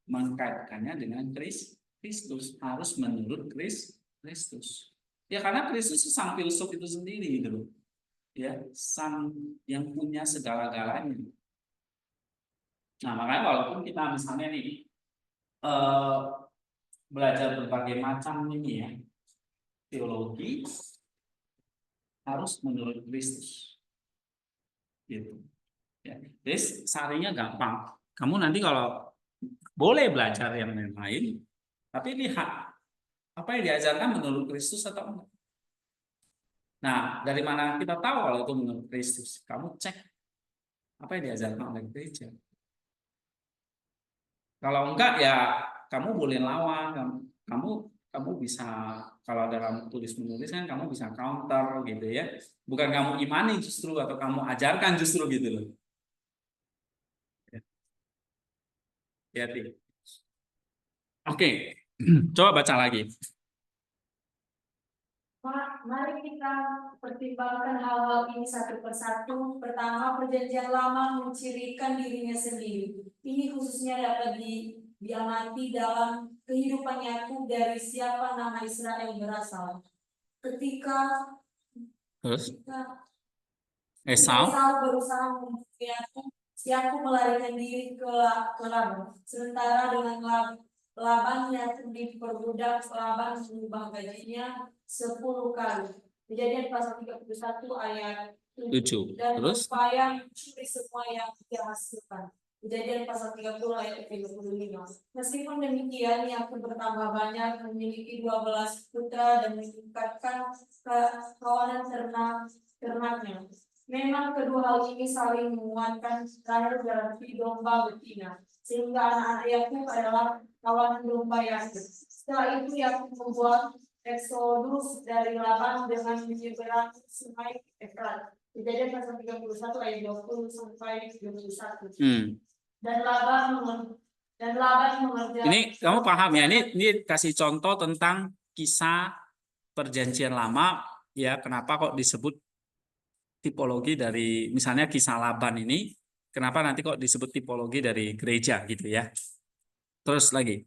Speaker 1: mengkaitkannya dengan Kristus, harus menurut Kristus. Ya karena Kristus itu sang filsuf itu sendiri gitu loh. Ya, sang yang punya segala-galanya. Nah, makanya walaupun kita misalnya nih belajar berbagai macam ini ya teologi, harus menurut Kristus. Gitu. Ya. Jadi sarinya gampang. Kamu nanti kalau boleh belajar yang lain, tapi lihat apa yang diajarkan menurut Kristus atau enggak. Nah, dari mana kita tahu kalau itu menurut Kristus? Kamu cek apa yang diajarkan oleh gereja. Kalau enggak ya kamu boleh lawan, kamu bisa kalau dalam tulis menulis kan kamu bisa counter gitu ya. Bukan kamu imani justru atau kamu ajarkan justru gitu loh. Ya, oke, coba baca lagi.
Speaker 2: Mari kita pertimbangkan hal-hal ini satu persatu. Pertama, perjanjian lama mencirikan dirinya sendiri. Ini khususnya dapat diamati dalam kehidupan Yakub dari siapa nama Israel berasal. Ketika
Speaker 1: Terus
Speaker 2: Esau
Speaker 1: Esau,
Speaker 2: berusaha membunuh Yakub melarikan diri ke Laban. Sementara dengan Laban Yakub diperbudak, Laban mengubah gajinya 10 kali. Kejadian pasal 31 ayat 7.
Speaker 1: 7.
Speaker 2: Dan
Speaker 1: Terus
Speaker 2: berupaya mencuri semua yang dia hasilkan. Kejadian pasal 30 ayat 35. Meskipun demikian, Yakub bertambah banyak, memiliki 12 putra dan meningkatkan kawanan ternaknya. Memang kedua hal ini saling menguatkan, terakhir berarti domba betina, sehingga anak-anak Yakub adalah kawanan domba Yakub. Setelah itu Yakub membuat eksodus dari Laban dengan menyeberangi sungai Efrat. Kejadian pasal 31 ayat 20 sampai 21. Dan Laban mengerjakan.
Speaker 1: ini kamu paham ya? Ini kasih contoh tentang kisah perjanjian lama ya. Kenapa kok disebut tipologi dari misalnya kisah Laban ini? Kenapa nanti kok disebut tipologi dari gereja gitu ya? Terus lagi.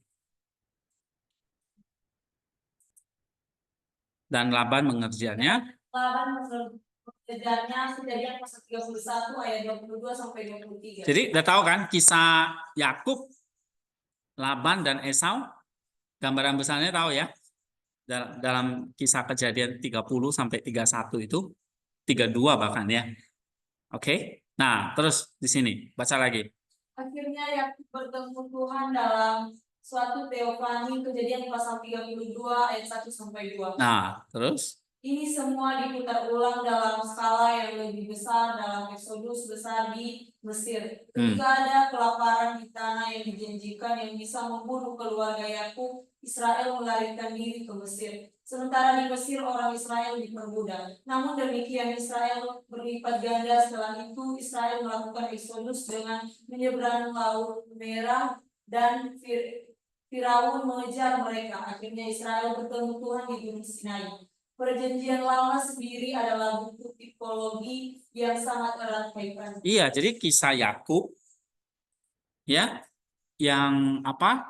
Speaker 1: Dan Laban mengerjakannya.
Speaker 2: Laban mengerjakannya Kejadian pasal 31 ayat 22 sampai 23.
Speaker 1: Jadi udah tahu kan kisah Yakub, Laban dan Esau? Gambaran besarnya tahu ya? Dalam kisah Kejadian 30 sampai 31 itu 32 bahkan ya. Oke. Nah, terus di sini baca lagi.
Speaker 2: Akhirnya Yakub bertemu Tuhan dalam suatu teofani. Kejadian pasal 32 ayat 1 sampai 2.
Speaker 1: Nah, terus
Speaker 2: Ini semua diputar ulang dalam skala yang lebih besar dalam eksodus besar di Mesir. Ketika ada kelaparan di tanah yang dijanjikan yang bisa membunuh keluarga Yakub, Israel melarikan diri ke Mesir. Sementara di Mesir orang Israel diperbudak. Namun demikian Israel berlipat ganda. Setelah itu Israel melakukan eksodus dengan menyeberang Laut Merah dan Firaun mengejar mereka. Akhirnya Israel bertemu Tuhan di Gunung Sinai. Perjanjian lama sendiri adalah buku tipologi yang sangat erat kaitannya.
Speaker 1: Iya, jadi kisah Yakub ya yang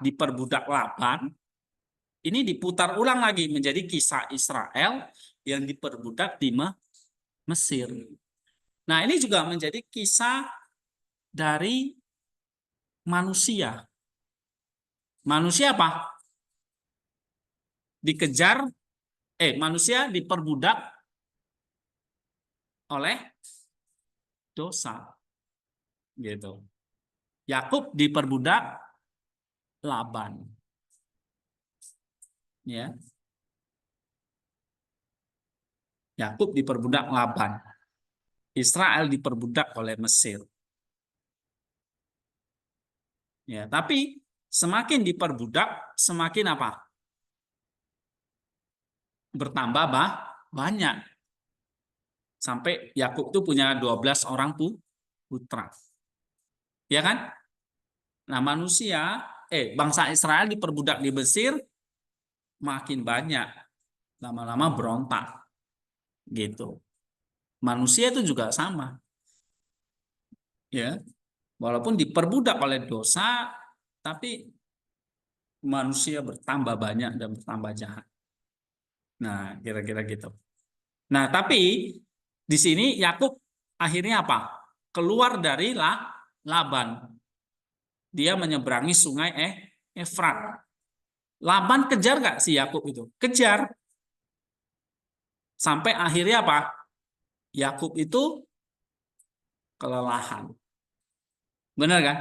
Speaker 1: diperbudak Laban ini diputar ulang lagi menjadi kisah Israel yang diperbudak di Mesir. Nah, ini juga menjadi kisah dari manusia. Manusia apa? Manusia diperbudak oleh dosa. Gitu. Yakub diperbudak Laban. Ya. Yakub diperbudak Laban. Israel diperbudak oleh Mesir. Ya, tapi semakin diperbudak, semakin apa? Bertambah banyak. Sampai Yakub itu punya 12 orang putra. Ya kan? Nah, bangsa Israel diperbudak di Mesir makin banyak. Lama-lama berontak. Gitu. Manusia itu juga sama. Ya. Walaupun diperbudak oleh dosa, tapi manusia bertambah banyak dan bertambah jahat. Nah, kira-kira gitu. Nah, tapi di sini Yakub akhirnya apa? Keluar dari Laban. Dia menyeberangi sungai Efrat. Laban kejar nggak si Yakub itu? Kejar. Sampai akhirnya apa? Yakub itu kelelahan. Benar kan?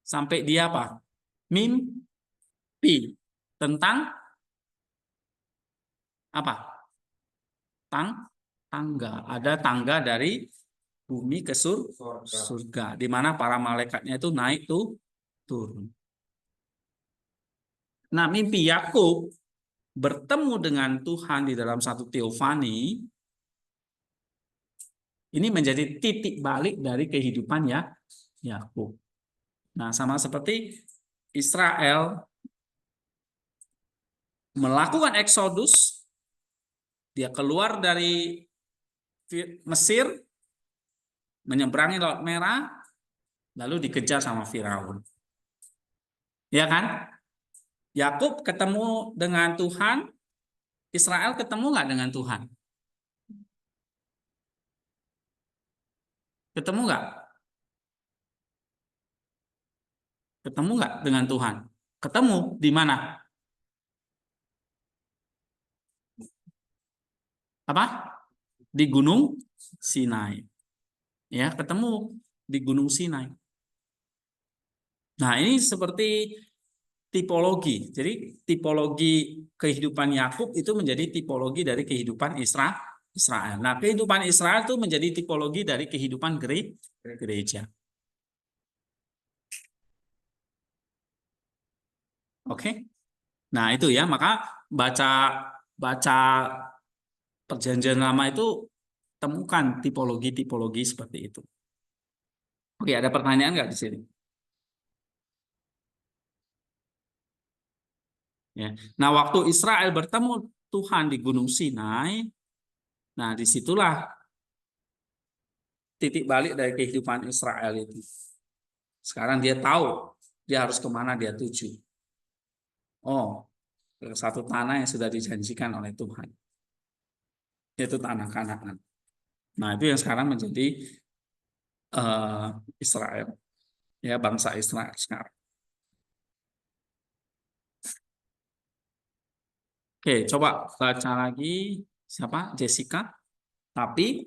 Speaker 1: Sampai dia apa? Mimpi tentang apa? Tangga. Ada tangga dari bumi ke surga, di mana para malaikatnya itu naik turun. Nah, mimpi Yakub bertemu dengan Tuhan di dalam satu teofani ini menjadi titik balik dari kehidupan Yakub. Nah, sama seperti Israel melakukan eksodus, dia keluar dari Mesir, menyeberangi Laut Merah, lalu dikejar sama Firaun. Ya kan? Yakub ketemu dengan Tuhan, Israel ketemu nggak dengan Tuhan? Ketemu nggak? Ketemu nggak dengan Tuhan? Ketemu di mana? Apa? Di Gunung Sinai. Ya, ketemu di Gunung Sinai. Nah, ini seperti tipologi. Jadi tipologi kehidupan Yakub itu menjadi tipologi dari kehidupan Israel. Nah, kehidupan Israel itu menjadi tipologi dari kehidupan gereja. Oke. Nah, itu ya, maka baca Perjanjian Lama itu temukan tipologi-tipologi seperti itu. Oke, ada pertanyaan nggak di sini? Ya. Nah, waktu Israel bertemu Tuhan di Gunung Sinai, nah disitulah titik balik dari kehidupan Israel itu. Sekarang dia tahu dia harus kemana dia tuju. Oh, ke satu tanah yang sudah dijanjikan oleh Tuhan, yaitu tanah Kanaan. Nah, itu yang sekarang menjadi Israel, ya, bangsa Israel sekarang. Oke, coba baca lagi. Siapa? Jessica. Tapi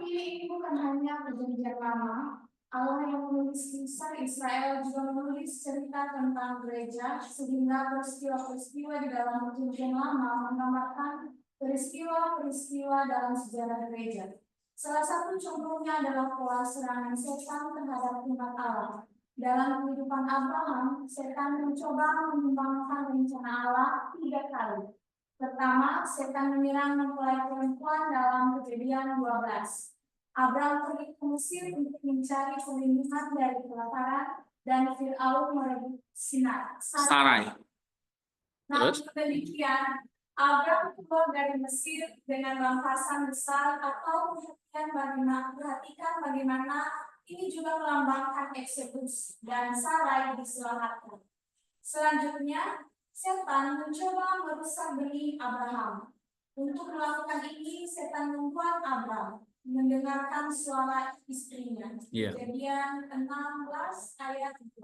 Speaker 2: ini bukan hanya perjanjian lama, Allah yang menulis kisah Israel juga menulis cerita tentang gereja, sehingga peristiwa-peristiwa di dalam Perjanjian Lama menggambarkan peristiwa-peristiwa dalam sejarah gereja. Salah satu contohnya adalah pola serangan setan terhadap umat Allah. Dalam kehidupan Abraham, setan mencoba menyumbangkan rencana Allah 3 kali. Pertama, setan menyerang mempelai perempuan dalam Kejadian 12. Abraham pergi ke Mesir untuk mencari perlindungan dari kelaparan dan Fir'aun merebut Sarai. Namun demikian, Abraham keluar dari Mesir dengan rampasan besar atau perhatikan bagaimana ini juga melambangkan Eksodus dan Sarai diselamatkan. Selanjutnya, setan mencoba merusak benih Abraham. Untuk melakukan ini, setan membuat Abraham mendengarkan suara istrinya. Kejadian 16 ayat 2.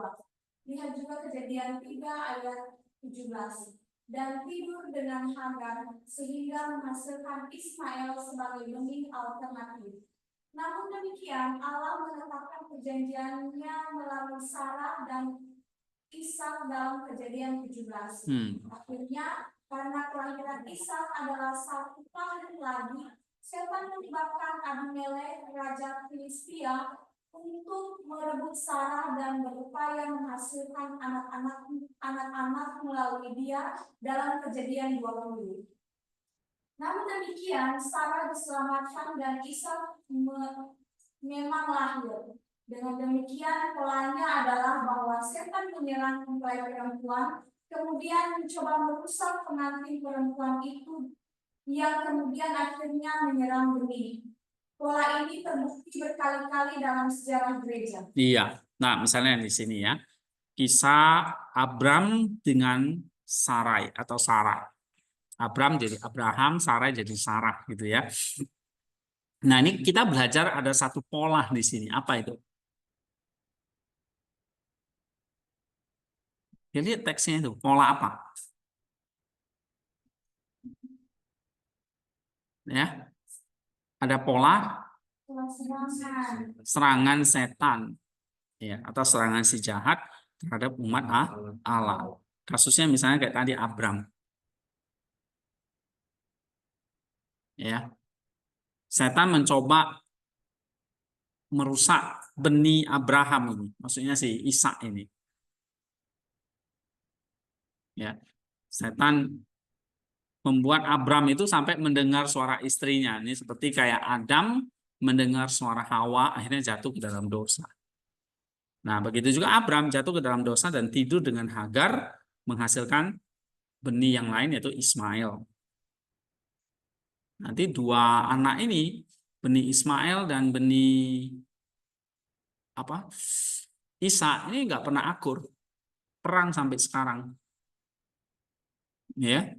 Speaker 2: Lihat juga Kejadian 3 ayat 17. Dan tidur dengan Hagar sehingga menghasilkan Ismail sebagai benih alternatif. Namun demikian, Allah menetapkan perjanjiannya melalui Sarah dan Ishak dalam Kejadian 17. Akhirnya, karena kelahiran Ishak adalah 1 tahun lagi, setan menyebabkan Abimelek, raja Filistia, untuk merebut Sarah dan berupaya menghasilkan anak-anak melalui dia dalam Kejadian 20. Namun demikian, Sarah diselamatkan dan Ishak memang lahir. Dengan demikian, polanya adalah bahwa setan menyerang mempelai perempuan, kemudian mencoba merusak pengantin perempuan itu, yang kemudian akhirnya menyerang benih. Pola ini terbukti berkali-kali dalam sejarah gereja.
Speaker 1: Iya. Nah, misalnya di sini ya, kisah Abram dengan Sarai atau Sarah. Abram jadi Abraham, Sarai jadi Sarah gitu ya. Nah, ini kita belajar ada satu pola di sini. Apa itu? Jadi teksnya itu pola apa? Ya, ada pola serangan setan, ya, atau serangan si jahat terhadap umat Allah. Kasusnya misalnya kayak tadi Abram, ya, setan mencoba merusak benih Abraham ini, maksudnya si Ishak ini, ya, setan membuat Abram itu sampai mendengar suara istrinya. Ini seperti kayak Adam mendengar suara Hawa, akhirnya jatuh ke dalam dosa. Nah, begitu juga Abram jatuh ke dalam dosa dan tidur dengan Hagar, menghasilkan benih yang lain yaitu Ismail. Nanti 2 anak ini, benih Ismail dan benih Ishak ini nggak pernah akur, perang sampai sekarang. Ya,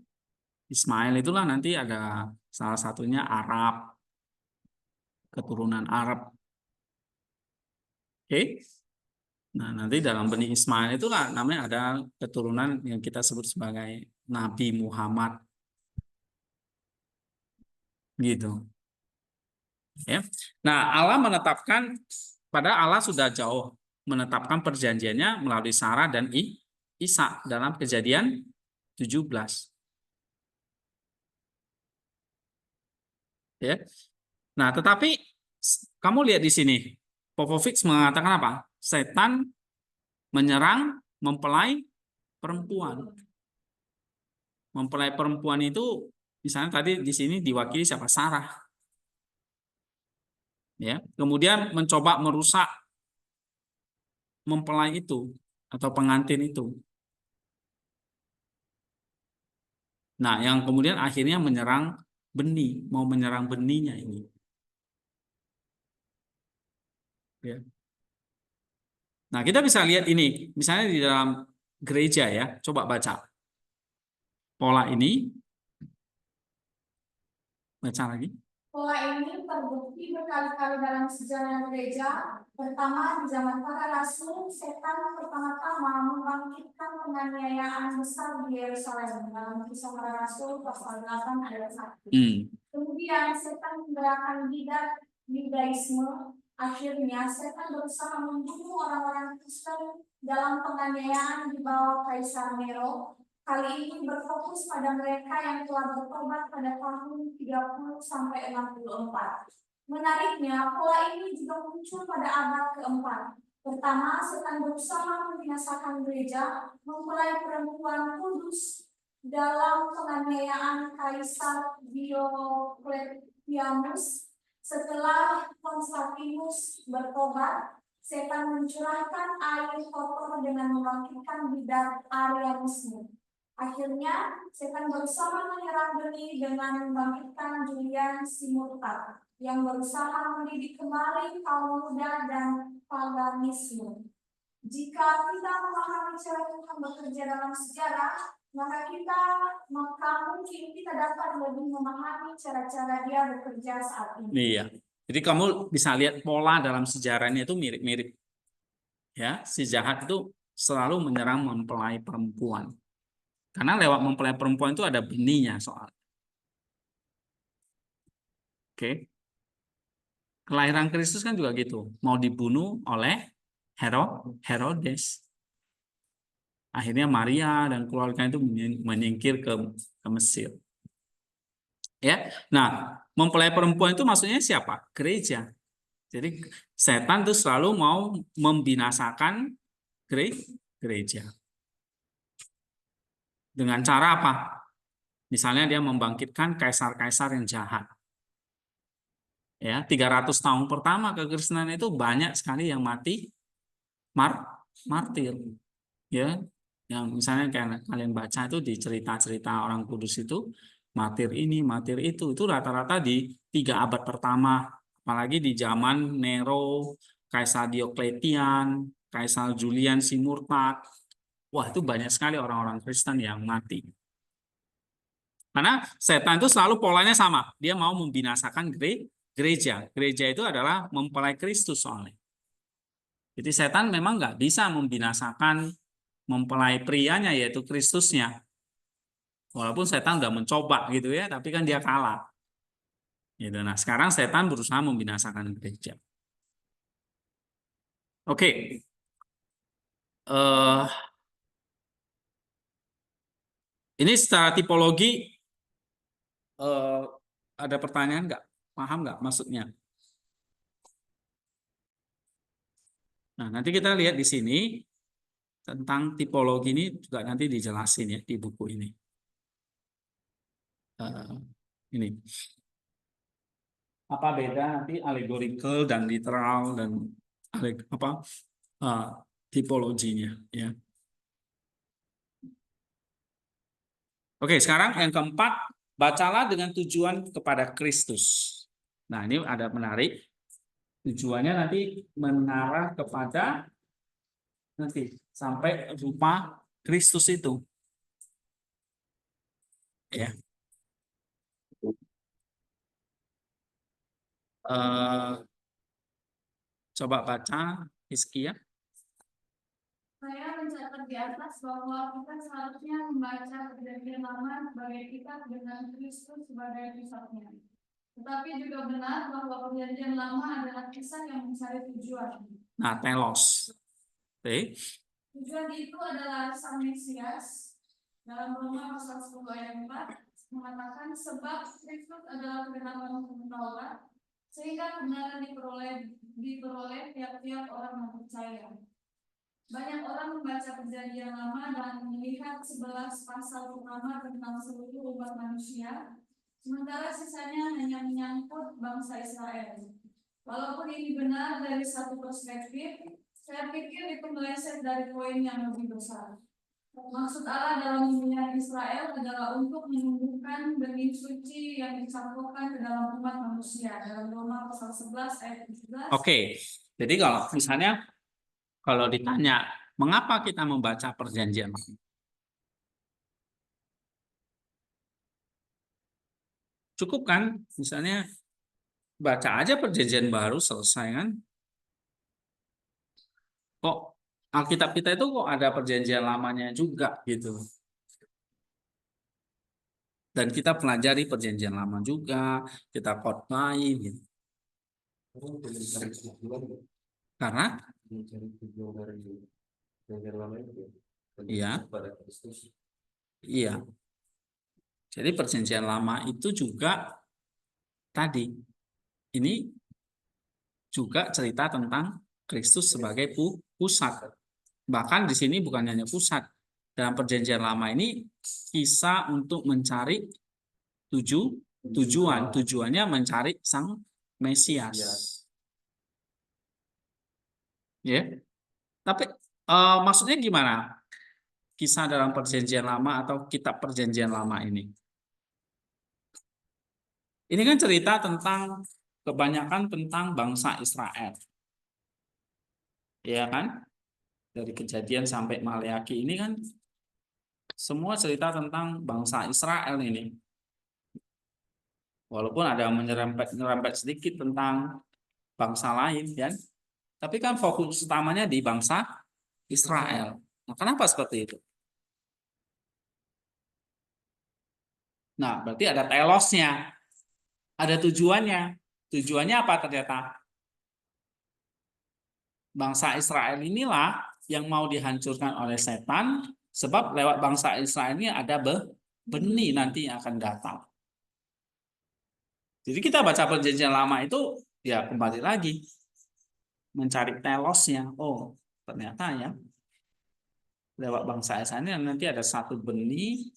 Speaker 1: Ismail itulah nanti ada salah satunya Arab, keturunan Arab. Oke. Nah, nanti dalam benih Ismail itulah namanya ada keturunan yang kita sebut sebagai Nabi Muhammad. Gitu. Ya. Nah, Allah menetapkan, pada Allah sudah jauh menetapkan perjanjiannya melalui Sarah dan Ishak dalam Kejadian 17. Ya. Nah, tetapi kamu lihat di sini, Popovich mengatakan apa? Setan menyerang mempelai perempuan. Mempelai perempuan itu misalnya tadi di sini diwakili siapa? Sarah. Ya, kemudian mencoba merusak mempelai itu atau pengantin itu. Nah, yang kemudian akhirnya menyerang benih, mau menyerang benihnya ini. Ya. Nah, kita bisa lihat ini, misalnya di dalam gereja ya, coba baca pola ini, baca lagi.
Speaker 2: Pola ini terbukti berkali-kali dalam sejarah gereja. Pertama, di zaman para rasul, setan pertama-tama membangkitkan penganiayaan besar di Yerusalem dalam Kisah Para Rasul pasal 8 ayat 1. Kemudian setan menggerakkan bidat Yudaisme Akhirnya setan berusaha membunuh orang-orang Kristen dalam penganiayaan di bawah Kaisar Nero. Kali ini berfokus pada mereka yang telah bertobat pada tahun 30 sampai 64. Menariknya, pola ini juga muncul pada abad keempat. Pertama, setan berusaha membinasakan gereja, mempelai perempuan kudus dalam penganiayaan Kaisar Diocletianus. Setelah Konstantinus bertobat, setan mencurahkan air kotor dengan membangkitkan bidat Arianisme. Akhirnya, setan berusaha menyerang benih dengan membangkitkan Julian si Murtad, yang berusaha mendidik kembali kaum muda dan paganisme. Jika kita memahami cara Tuhan bekerja dalam sejarah, maka mungkin kita dapat lebih memahami cara-cara Dia bekerja saat ini.
Speaker 1: Iya. Jadi kamu bisa lihat pola dalam sejarahnya itu mirip-mirip. Ya, si jahat itu selalu menyerang mempelai perempuan. Karena lewat mempelai perempuan itu ada benihnya soal. Oke. Kelahiran Kristus kan juga gitu, mau dibunuh oleh Herodes. Akhirnya Maria dan keluarga itu menyingkir ke Mesir. Ya, nah mempelai perempuan itu maksudnya siapa? Gereja. Jadi setan itu selalu mau membinasakan gereja. Dengan cara apa? Misalnya dia membangkitkan kaisar-kaisar yang jahat. Ya, 300 tahun pertama kekristenan itu banyak sekali yang mati martir. Ya, yang misalnya kayak kalian baca itu di cerita-cerita orang kudus itu martir ini, martir itu rata-rata di 3 abad pertama, apalagi di zaman Nero, Kaisar Diocletian, Kaisar Julian si Murtad. Wah, itu banyak sekali orang-orang Kristen yang mati. Karena setan itu selalu polanya sama, dia mau membinasakan gereja. Gereja itu adalah mempelai Kristus soalnya. Jadi setan memang nggak bisa membinasakan mempelai prianya yaitu Kristusnya. Walaupun setan udah mencoba gitu ya, tapi kan dia kalah. Gitu. Nah, sekarang setan berusaha membinasakan gereja. Oke. Ini secara tipologi ada pertanyaan nggak? Paham nggak maksudnya? Nah, nanti kita lihat di sini tentang tipologi ini juga nanti dijelasin ya di buku ini. Ini apa beda nanti allegorical dan literal dan tipologinya ya. Oke, sekarang yang keempat, bacalah dengan tujuan kepada Kristus. Nah, ini ada menarik. Tujuannya nanti mengarah kepada nanti sampai rupa Kristus itu. Ya. Coba baca Hizkia.
Speaker 2: Saya mencatat di atas bahwa kita seharusnya membaca Perjanjian Lama sebagai kitab dengan Kristus sebagai pusatnya. Tetapi juga benar bahwa Perjanjian Lama adalah kisah yang mencari tujuan.
Speaker 1: Nah, telos. Oke.
Speaker 2: Tujuan itu adalah Sang Mesias. Dalam Roma pasal 10 ayat 4 mengatakan sebab Kristus adalah kebenaran hukum Taurat, sehingga kebenaran diperoleh tiap-tiap orang yang percaya. Banyak orang membaca Perjanjian Lama dan melihat 11 pasal pertama tentang seluruh umat manusia, sementara sisanya hanya menyangkut bangsa Israel. Walaupun ini benar dari satu perspektif, saya pikir itu meleset dari poin yang lebih besar. Maksud Allah dalam memilih Israel adalah untuk menumbuhkan benih suci yang dicampurkan ke dalam umat manusia. Dalam Roma pasal 11 ayat 17.
Speaker 1: Oke, jadi kalau misalnya kalau ditanya, mengapa kita membaca Perjanjian Lama? Cukup kan? Misalnya baca aja Perjanjian Baru selesai kan? Kok Alkitab kita itu kok ada Perjanjian Lamanya juga gitu. Dan kita pelajari Perjanjian Lama juga, kita khotbahin gitu.
Speaker 3: Mencari tujuan,
Speaker 1: Karena
Speaker 3: mencari tujuan dari yang lama itu.
Speaker 1: Iya.
Speaker 3: Pada Kristus.
Speaker 1: iya. Jadi perjanjian lama itu juga tadi ini juga cerita tentang Kristus sebagai pusat. Bahkan di sini bukan hanya pusat. Dalam perjanjian lama ini kisah untuk mencari tujuan. Tujuannya mencari Sang Mesias. Ya. Tapi maksudnya gimana? Kisah dalam perjanjian lama atau kitab perjanjian lama ini. Ini kan cerita tentang kebanyakan tentang bangsa Israel. Ya kan? Dari Kejadian sampai Maleakhi ini kan semua cerita tentang bangsa Israel ini. Walaupun ada menyerempet sedikit tentang bangsa lain, kan? Tapi kan fokus utamanya di bangsa Israel. Nah, kenapa seperti itu? Nah, berarti ada telosnya, ada tujuannya. Tujuannya apa ternyata? Bangsa Israel inilah yang mau dihancurkan oleh setan, sebab lewat bangsa Israel ini ada benih nanti yang akan datang. Jadi kita baca perjanjian lama itu ya kembali lagi mencari telosnya. Oh, ternyata ya lewat bangsa Israel ini nanti ada satu benih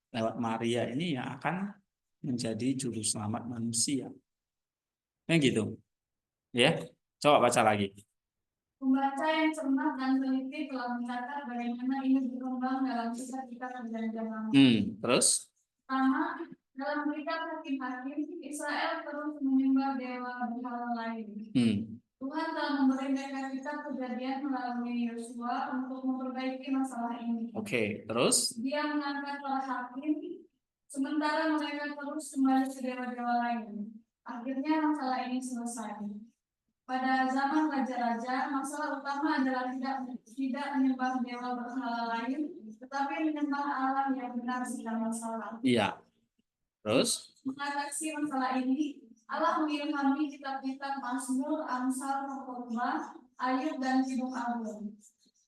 Speaker 1: lewat Maria ini yang akan menjadi juru selamat manusia. Yang gitu. Ya. Coba baca lagi.
Speaker 2: Pembaca yang cermat dan teliti telah mencatat bagaimana ini berkembang dalam kisah-kisah perjanjian lama.
Speaker 1: Terus?
Speaker 2: Pertama, dalam kitab Hakim-Hakim, Israel terus menyembah dewa berhala lain. Tuhan telah memberi mereka kitab Kejadian melalui Yosua untuk memperbaiki masalah ini.
Speaker 1: Oke, terus?
Speaker 2: Dia mengangkat para hakim, sementara mereka terus kembali ke dewa-dewa lain. Akhirnya masalah ini selesai. Pada zaman raja-raja, masalah utama adalah tidak menyembah dewa berhala lain, tetapi menyembah Allah yang benar secara masalah.
Speaker 1: Iya. Terus?
Speaker 2: Mengatasi masalah ini, Allah mengilhami kitab-kitab Mazmur, Amsal, Khotbah, Ayub, dan Kidung Agung.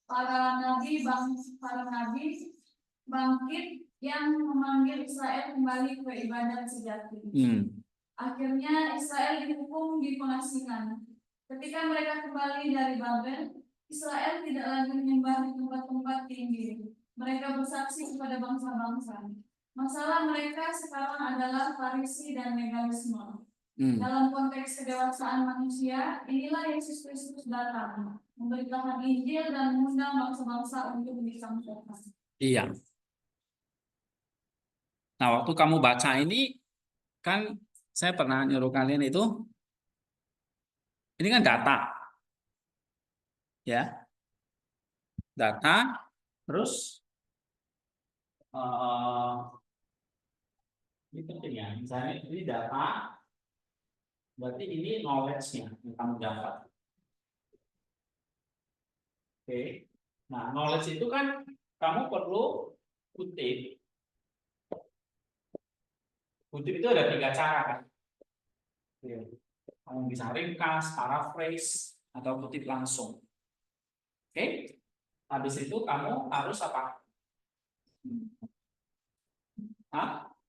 Speaker 2: Para nabi bangkit yang memanggil Israel kembali ke ibadat sejati. Akhirnya Israel dihukum di pengasingan. Ketika mereka kembali dari Babel, Israel tidak lagi menyembah di tempat-tempat tinggi. Mereka bersaksi kepada bangsa-bangsa. Masalah mereka sekarang adalah Farisi dan legalisme. Dalam konteks kedewasaan manusia, inilah Yesus Kristus datang, memberitakan Injil dan mengundang bangsa-bangsa untuk disangkutkan. Iya. Nah, waktu kamu baca ini, kan saya pernah nyuruh kalian itu, ini kan data. Ya. Data, terus ini penting ya, misalnya ini data, berarti ini knowledge-nya yang kamu dapat. Oke. Nah, knowledge itu kan kamu perlu kutip. Kutip itu ada 3 cara kan. Kamu bisa ringkas, paraphrase, atau kutip langsung. Oke. Habis itu kamu harus apa?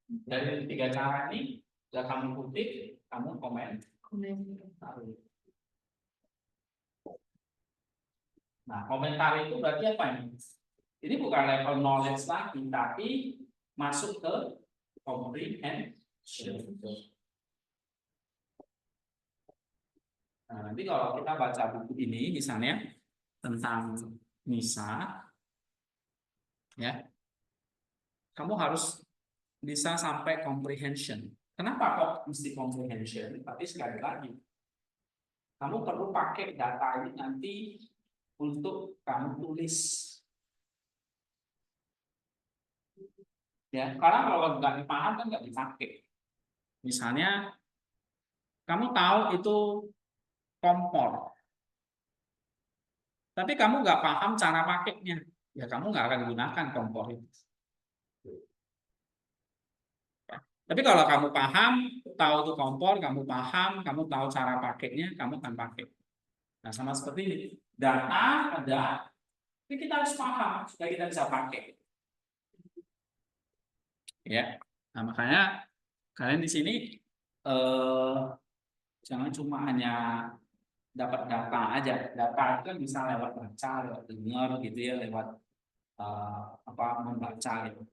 Speaker 2: Dari 3 cara ini, setelah kamu kutip, kamu komen. Nah, komentar itu berarti apa ini? Ini bukan level knowledge lagi, tapi masuk ke comprehension. Nah, nanti kalau kita baca buku ini, misalnya tentang misa, ya, kamu harus bisa sampai comprehension. Kenapa kok mesti comprehension? Tapi sekali lagi, kamu perlu pakai data ini nanti untuk kamu tulis. Ya, karena kalau nggak dipaham kan nggak dipakai. Misalnya, kamu tahu itu kompor, tapi kamu nggak paham cara pakainya, ya kamu nggak akan gunakan kompor itu.
Speaker 1: Tapi kalau kamu paham, tahu itu kompor, kamu paham, kamu tahu cara pakainya, kamu akan pakai. Nah, sama seperti ini. Data ada, tapi kita harus paham supaya kita bisa pakai. Ya, nah makanya kalian di sini jangan cuma hanya dapat data aja. Data itu kan bisa lewat baca, lewat dengar gitu ya, lewat membaca gitu.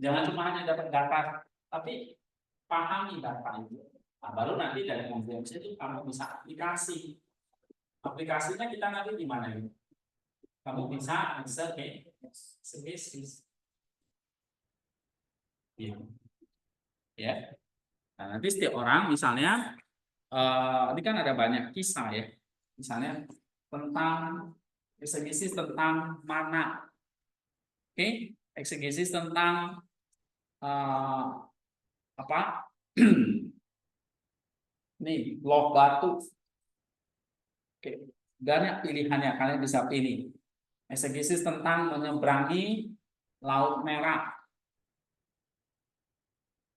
Speaker 1: Jangan cuma hanya dapat data, tapi pahami data itu. Nah, baru nanti dari komprehensif itu kamu bisa aplikasi. Aplikasinya kita nanti di mana ini? Kamu bisa exegesis. Ya. Nah, nanti setiap orang misalnya ini kan ada banyak kisah ya. Misalnya tentang eksegesis tentang mana. Oke, eksegesis tentang apa? Nih, blok batu. Oke, banyak pilihannya, kalian bisa pilih. Eksegesis tentang menyeberangi Laut Merah.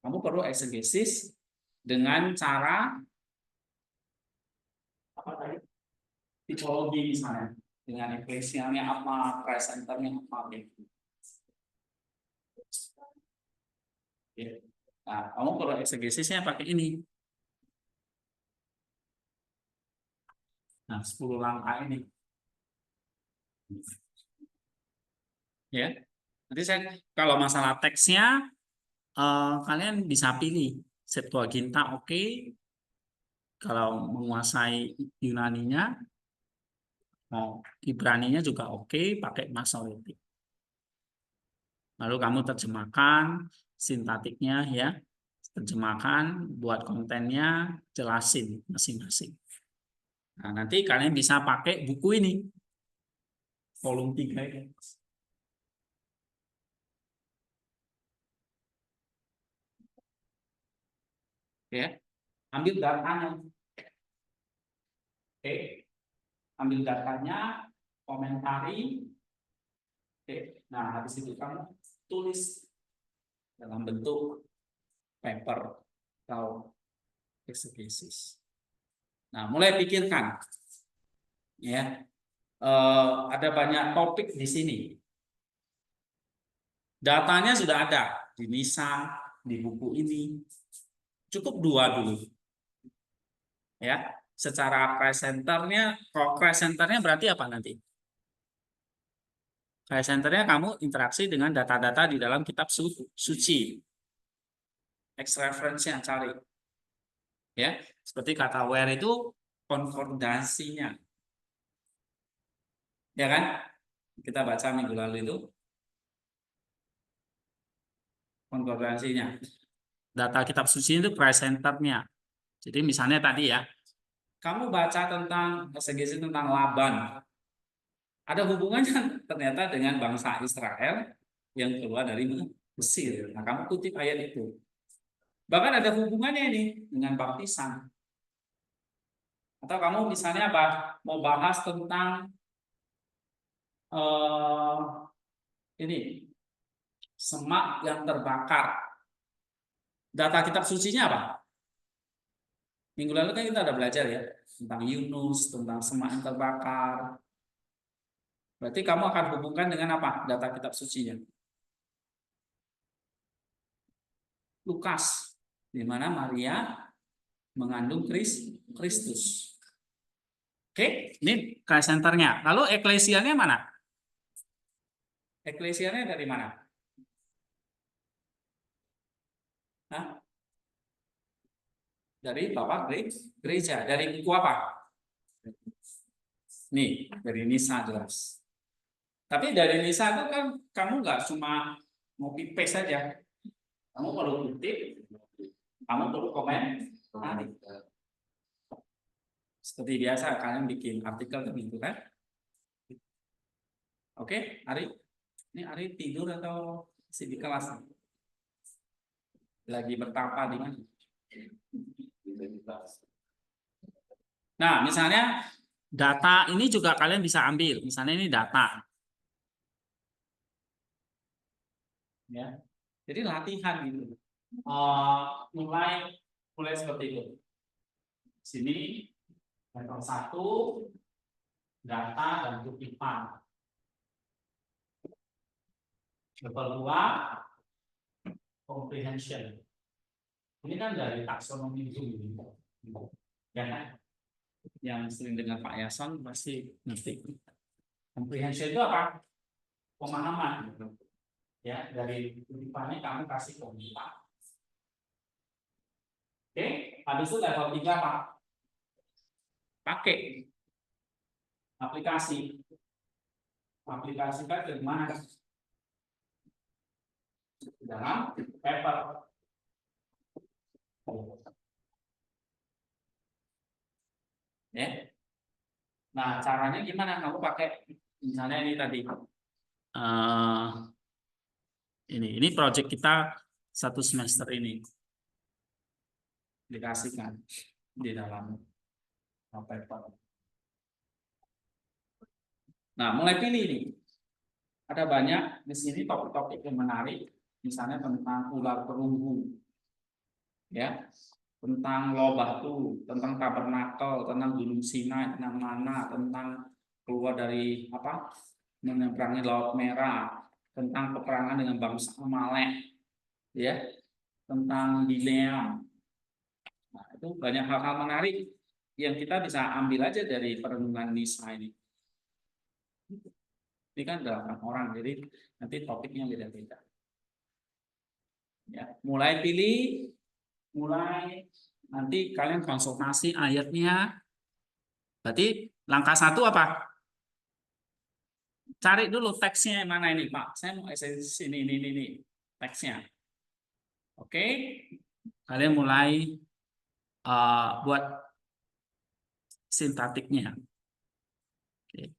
Speaker 1: Kamu perlu eksegesis dengan cara apa tadi? Tipologi misalnya, dengan eklesialnya apa, presenternya apa gitu. Nah, kamu perlu eksegesisnya pakai ini. Nah, 10 langkah ini. Ya. Nanti kalau masalah teksnya kalian bisa pilih Septuaginta oke. Kalau menguasai Yunaninya, mau Ibraninya juga oke, pakai Masoretic. Lalu kamu terjemahkan sintaktiknya ya, terjemahkan, buat kontennya, jelasin masing-masing. Nah, nanti kalian bisa pakai buku ini, volume 3 ini. Ya, ambil datanya. Oke, ambil datanya, komentari. Oke, nah habis itu kamu tulis dalam bentuk paper atau exegesis. Nah, mulai pikirkan, ya. Ada banyak topik di sini. Datanya sudah ada di Nisa, di buku ini. Cukup 2 dulu. Ya, secara presenternya, kalau presenternya berarti apa nanti? Presenternya kamu interaksi dengan data-data di dalam kitab suci. X-reference yang cari. Ya, seperti kata where itu konkordasinya. Ya kan? Kita baca minggu lalu itu konkordansinya. Data kitab suci itu presenternya. Jadi misalnya tadi ya, kamu baca tentang exegesis tentang Laban. Ada hubungannya ternyata dengan bangsa Israel yang keluar dari Mesir. Nah, kamu kutip ayat itu. Bahkan ada hubungannya ini dengan baptisan. Atau kamu misalnya mau bahas tentang ini semak yang terbakar. Data kitab sucinya apa? Minggu lalu kan kita ada belajar ya tentang Yunus, tentang semak yang terbakar. Berarti kamu akan hubungkan dengan apa? Data kitab sucinya. Lukas, di mana Maria mengandung Kristus. Oke, ini cry centernya. Lalu eklesialnya mana? Eklesialnya dari mana? Hah? Dari Bapak gereja. Dari buku apa? Nih, dari Nisa jelas. Tapi dari Nisa itu kan kamu nggak cuma mau paste saja. Kamu perlu kutip, kamu perlu komen. Seperti biasa kalian bikin artikel gitu kan? Oke, Ari. Ini Ari tidur atau masih di kelas? Lagi bertapa di mana? Nah, misalnya data ini juga kalian bisa ambil. Misalnya ini data. Ya. Jadi latihan gitu. mulai seperti itu. Sini level 1 data dan kutipan. Level 2 comprehension. Ini kan dari taksonomi Bloom, ya kan? Yang sering dengar Pak Yason pasti ngerti. Comprehension itu apa? Pemahaman. Ya, dari kutipannya kamu kasih kutipan. Oke, habis itu level 3 Pak. Pakai aplikasi. Aplikasikan ke mana? Dalam paper. Ya. Nah, caranya gimana? Kamu pakai misalnya ini tadi. Ini project kita 1 semester ini. Dikasihkan di dalam paper. Nah, mulai pilih nih. Ada banyak di sini topik-topik yang menarik, misalnya tentang ular perunggu, ya, tentang Low Batu, tentang Tabernakel, tentang Gunung Sinai, tentang mana, tentang keluar dari apa, menyeberangi Laut Merah, tentang peperangan dengan bangsa Amalek, ya, tentang Bileam. Nah, itu banyak hal-hal menarik yang kita bisa ambil aja dari perenungan Nisa ini. Ini kan 8 orang, jadi nanti topiknya beda-beda. Ya, mulai pilih, mulai nanti kalian konsultasi ayatnya. Berarti langkah 1 apa? Cari dulu teksnya yang mana ini Pak. Saya mau esensi ini teksnya. Oke, kalian mulai buat sintaktiknya. Oke.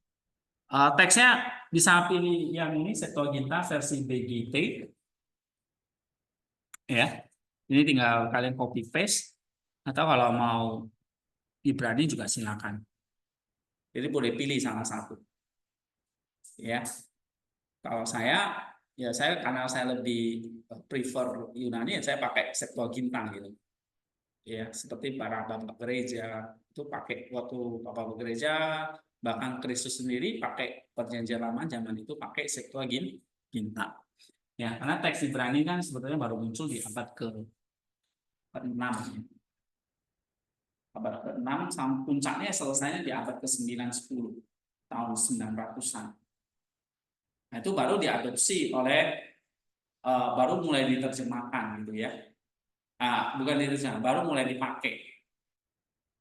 Speaker 1: Teksnya bisa pilih yang ini Septuaginta versi BGT. Ya, ini tinggal kalian copy paste atau kalau mau Ibrani juga silakan. Jadi boleh pilih salah satu. Ya, kalau saya karena saya lebih prefer Yunani, ya saya pakai Septuaginta gitu. Ya, seperti para bapak gereja itu pakai waktu bapak gereja, bahkan Kristus sendiri pakai perjanjian lama zaman itu pakai Septuaginta. Ya, karena teks Ibrani kan sebetulnya baru muncul di abad ke-6. Abad ke-6 sampai puncaknya selesainya di abad ke-9 10 tahun 900-an. Nah, itu baru diadopsi oleh baru mulai diterjemahkan gitu ya. Bukan diterjemahkan, baru mulai dipakai.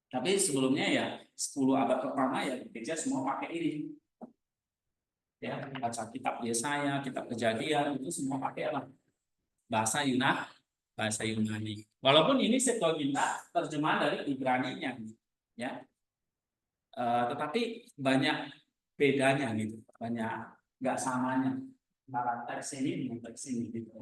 Speaker 1: Tapi sebelumnya ya 10 abad pertama ya gereja semua pakai ini. Ya, baca kitab Yesaya, kitab Kejadian itu semua pakai lah bahasa Yunani. Walaupun ini Septuaginta terjemahan dari Ibrani-nya, ya. Tetapi banyak bedanya gitu, banyak nggak samanya antara teks ini dengan teks ini gitu.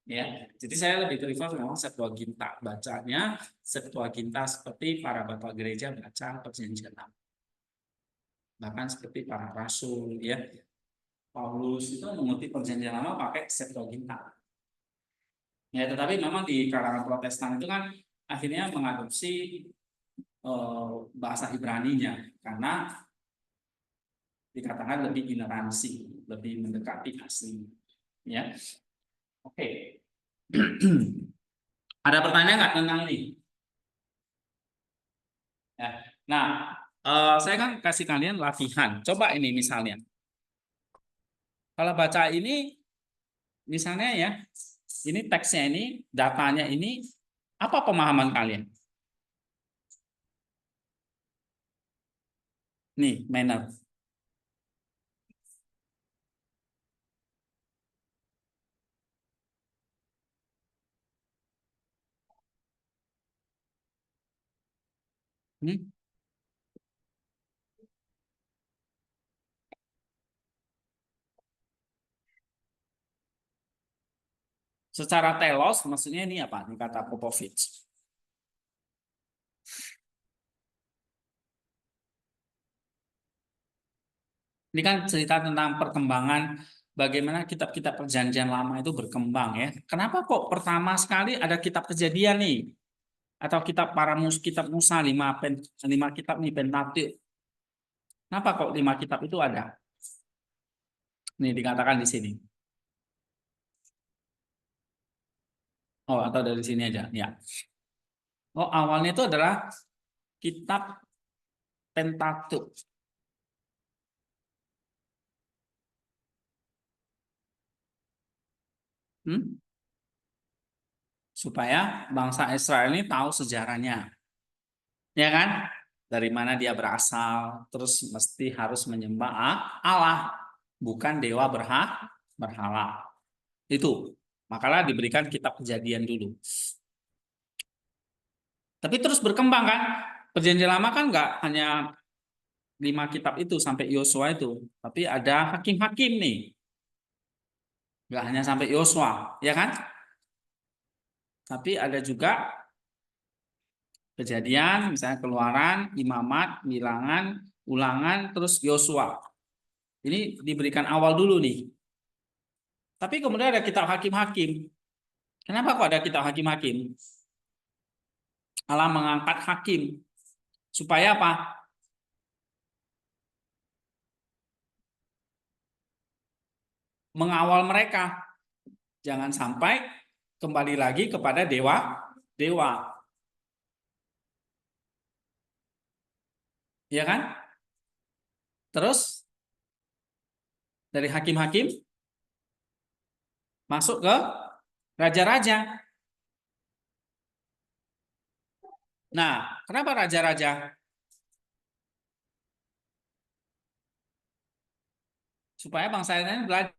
Speaker 1: Ya, jadi saya lebih prefer memang Septuaginta, bacanya Septuaginta seperti para bapak gereja baca perjanjian lama. Bahkan seperti para rasul, ya. Paulus itu mengutip perjanjian lama pakai Septuaginta. Ya, tetapi memang di kalangan Protestan itu kan akhirnya mengadopsi bahasa Ibrani-nya karena dikatakan lebih ineransi, lebih mendekati asli. Ya, oke. Ada pertanyaan nggak tentang ini? Ya. Nah, saya kan kasih kalian latihan. Coba ini misalnya. Kalau baca ini, misalnya ya, ini teksnya ini, datanya ini, apa pemahaman kalian? Nih, manner. Secara telos, maksudnya ini apa? Ini kata Popovich. Ini kan cerita tentang perkembangan bagaimana kitab-kitab perjanjian lama itu berkembang ya. Kenapa kok pertama sekali ada kitab Kejadian nih? Atau kitab Musa, lima kitab nih, Pentateuch. Kenapa kok 5 kitab itu ada? Nih dikatakan di sini. Oh, atau dari sini aja, ya. Oh, awalnya itu adalah kitab Pentateuch. Supaya bangsa Israel ini tahu sejarahnya. Ya kan? Dari mana dia berasal, terus mesti harus menyembah Allah, bukan dewa berhala. Itu. Makalah diberikan kitab Kejadian dulu. Tapi terus berkembang kan? Perjanjian lama kan nggak hanya 5 kitab itu sampai Yosua itu, tapi ada hakim-hakim nih. Nggak hanya sampai Yosua, ya kan? Tapi ada juga Kejadian, misalnya Keluaran, Imamat, Bilangan, Ulangan, terus Yosua. Ini diberikan awal dulu nih. Tapi kemudian ada kitab hakim-hakim. Kenapa kok ada kitab hakim-hakim? Allah mengangkat hakim. Supaya apa? Mengawal mereka. Jangan sampai kembali lagi kepada dewa. Ya kan? Terus dari hakim-hakim masuk ke raja-raja. Nah, kenapa raja-raja? Supaya bangsa Israel belajar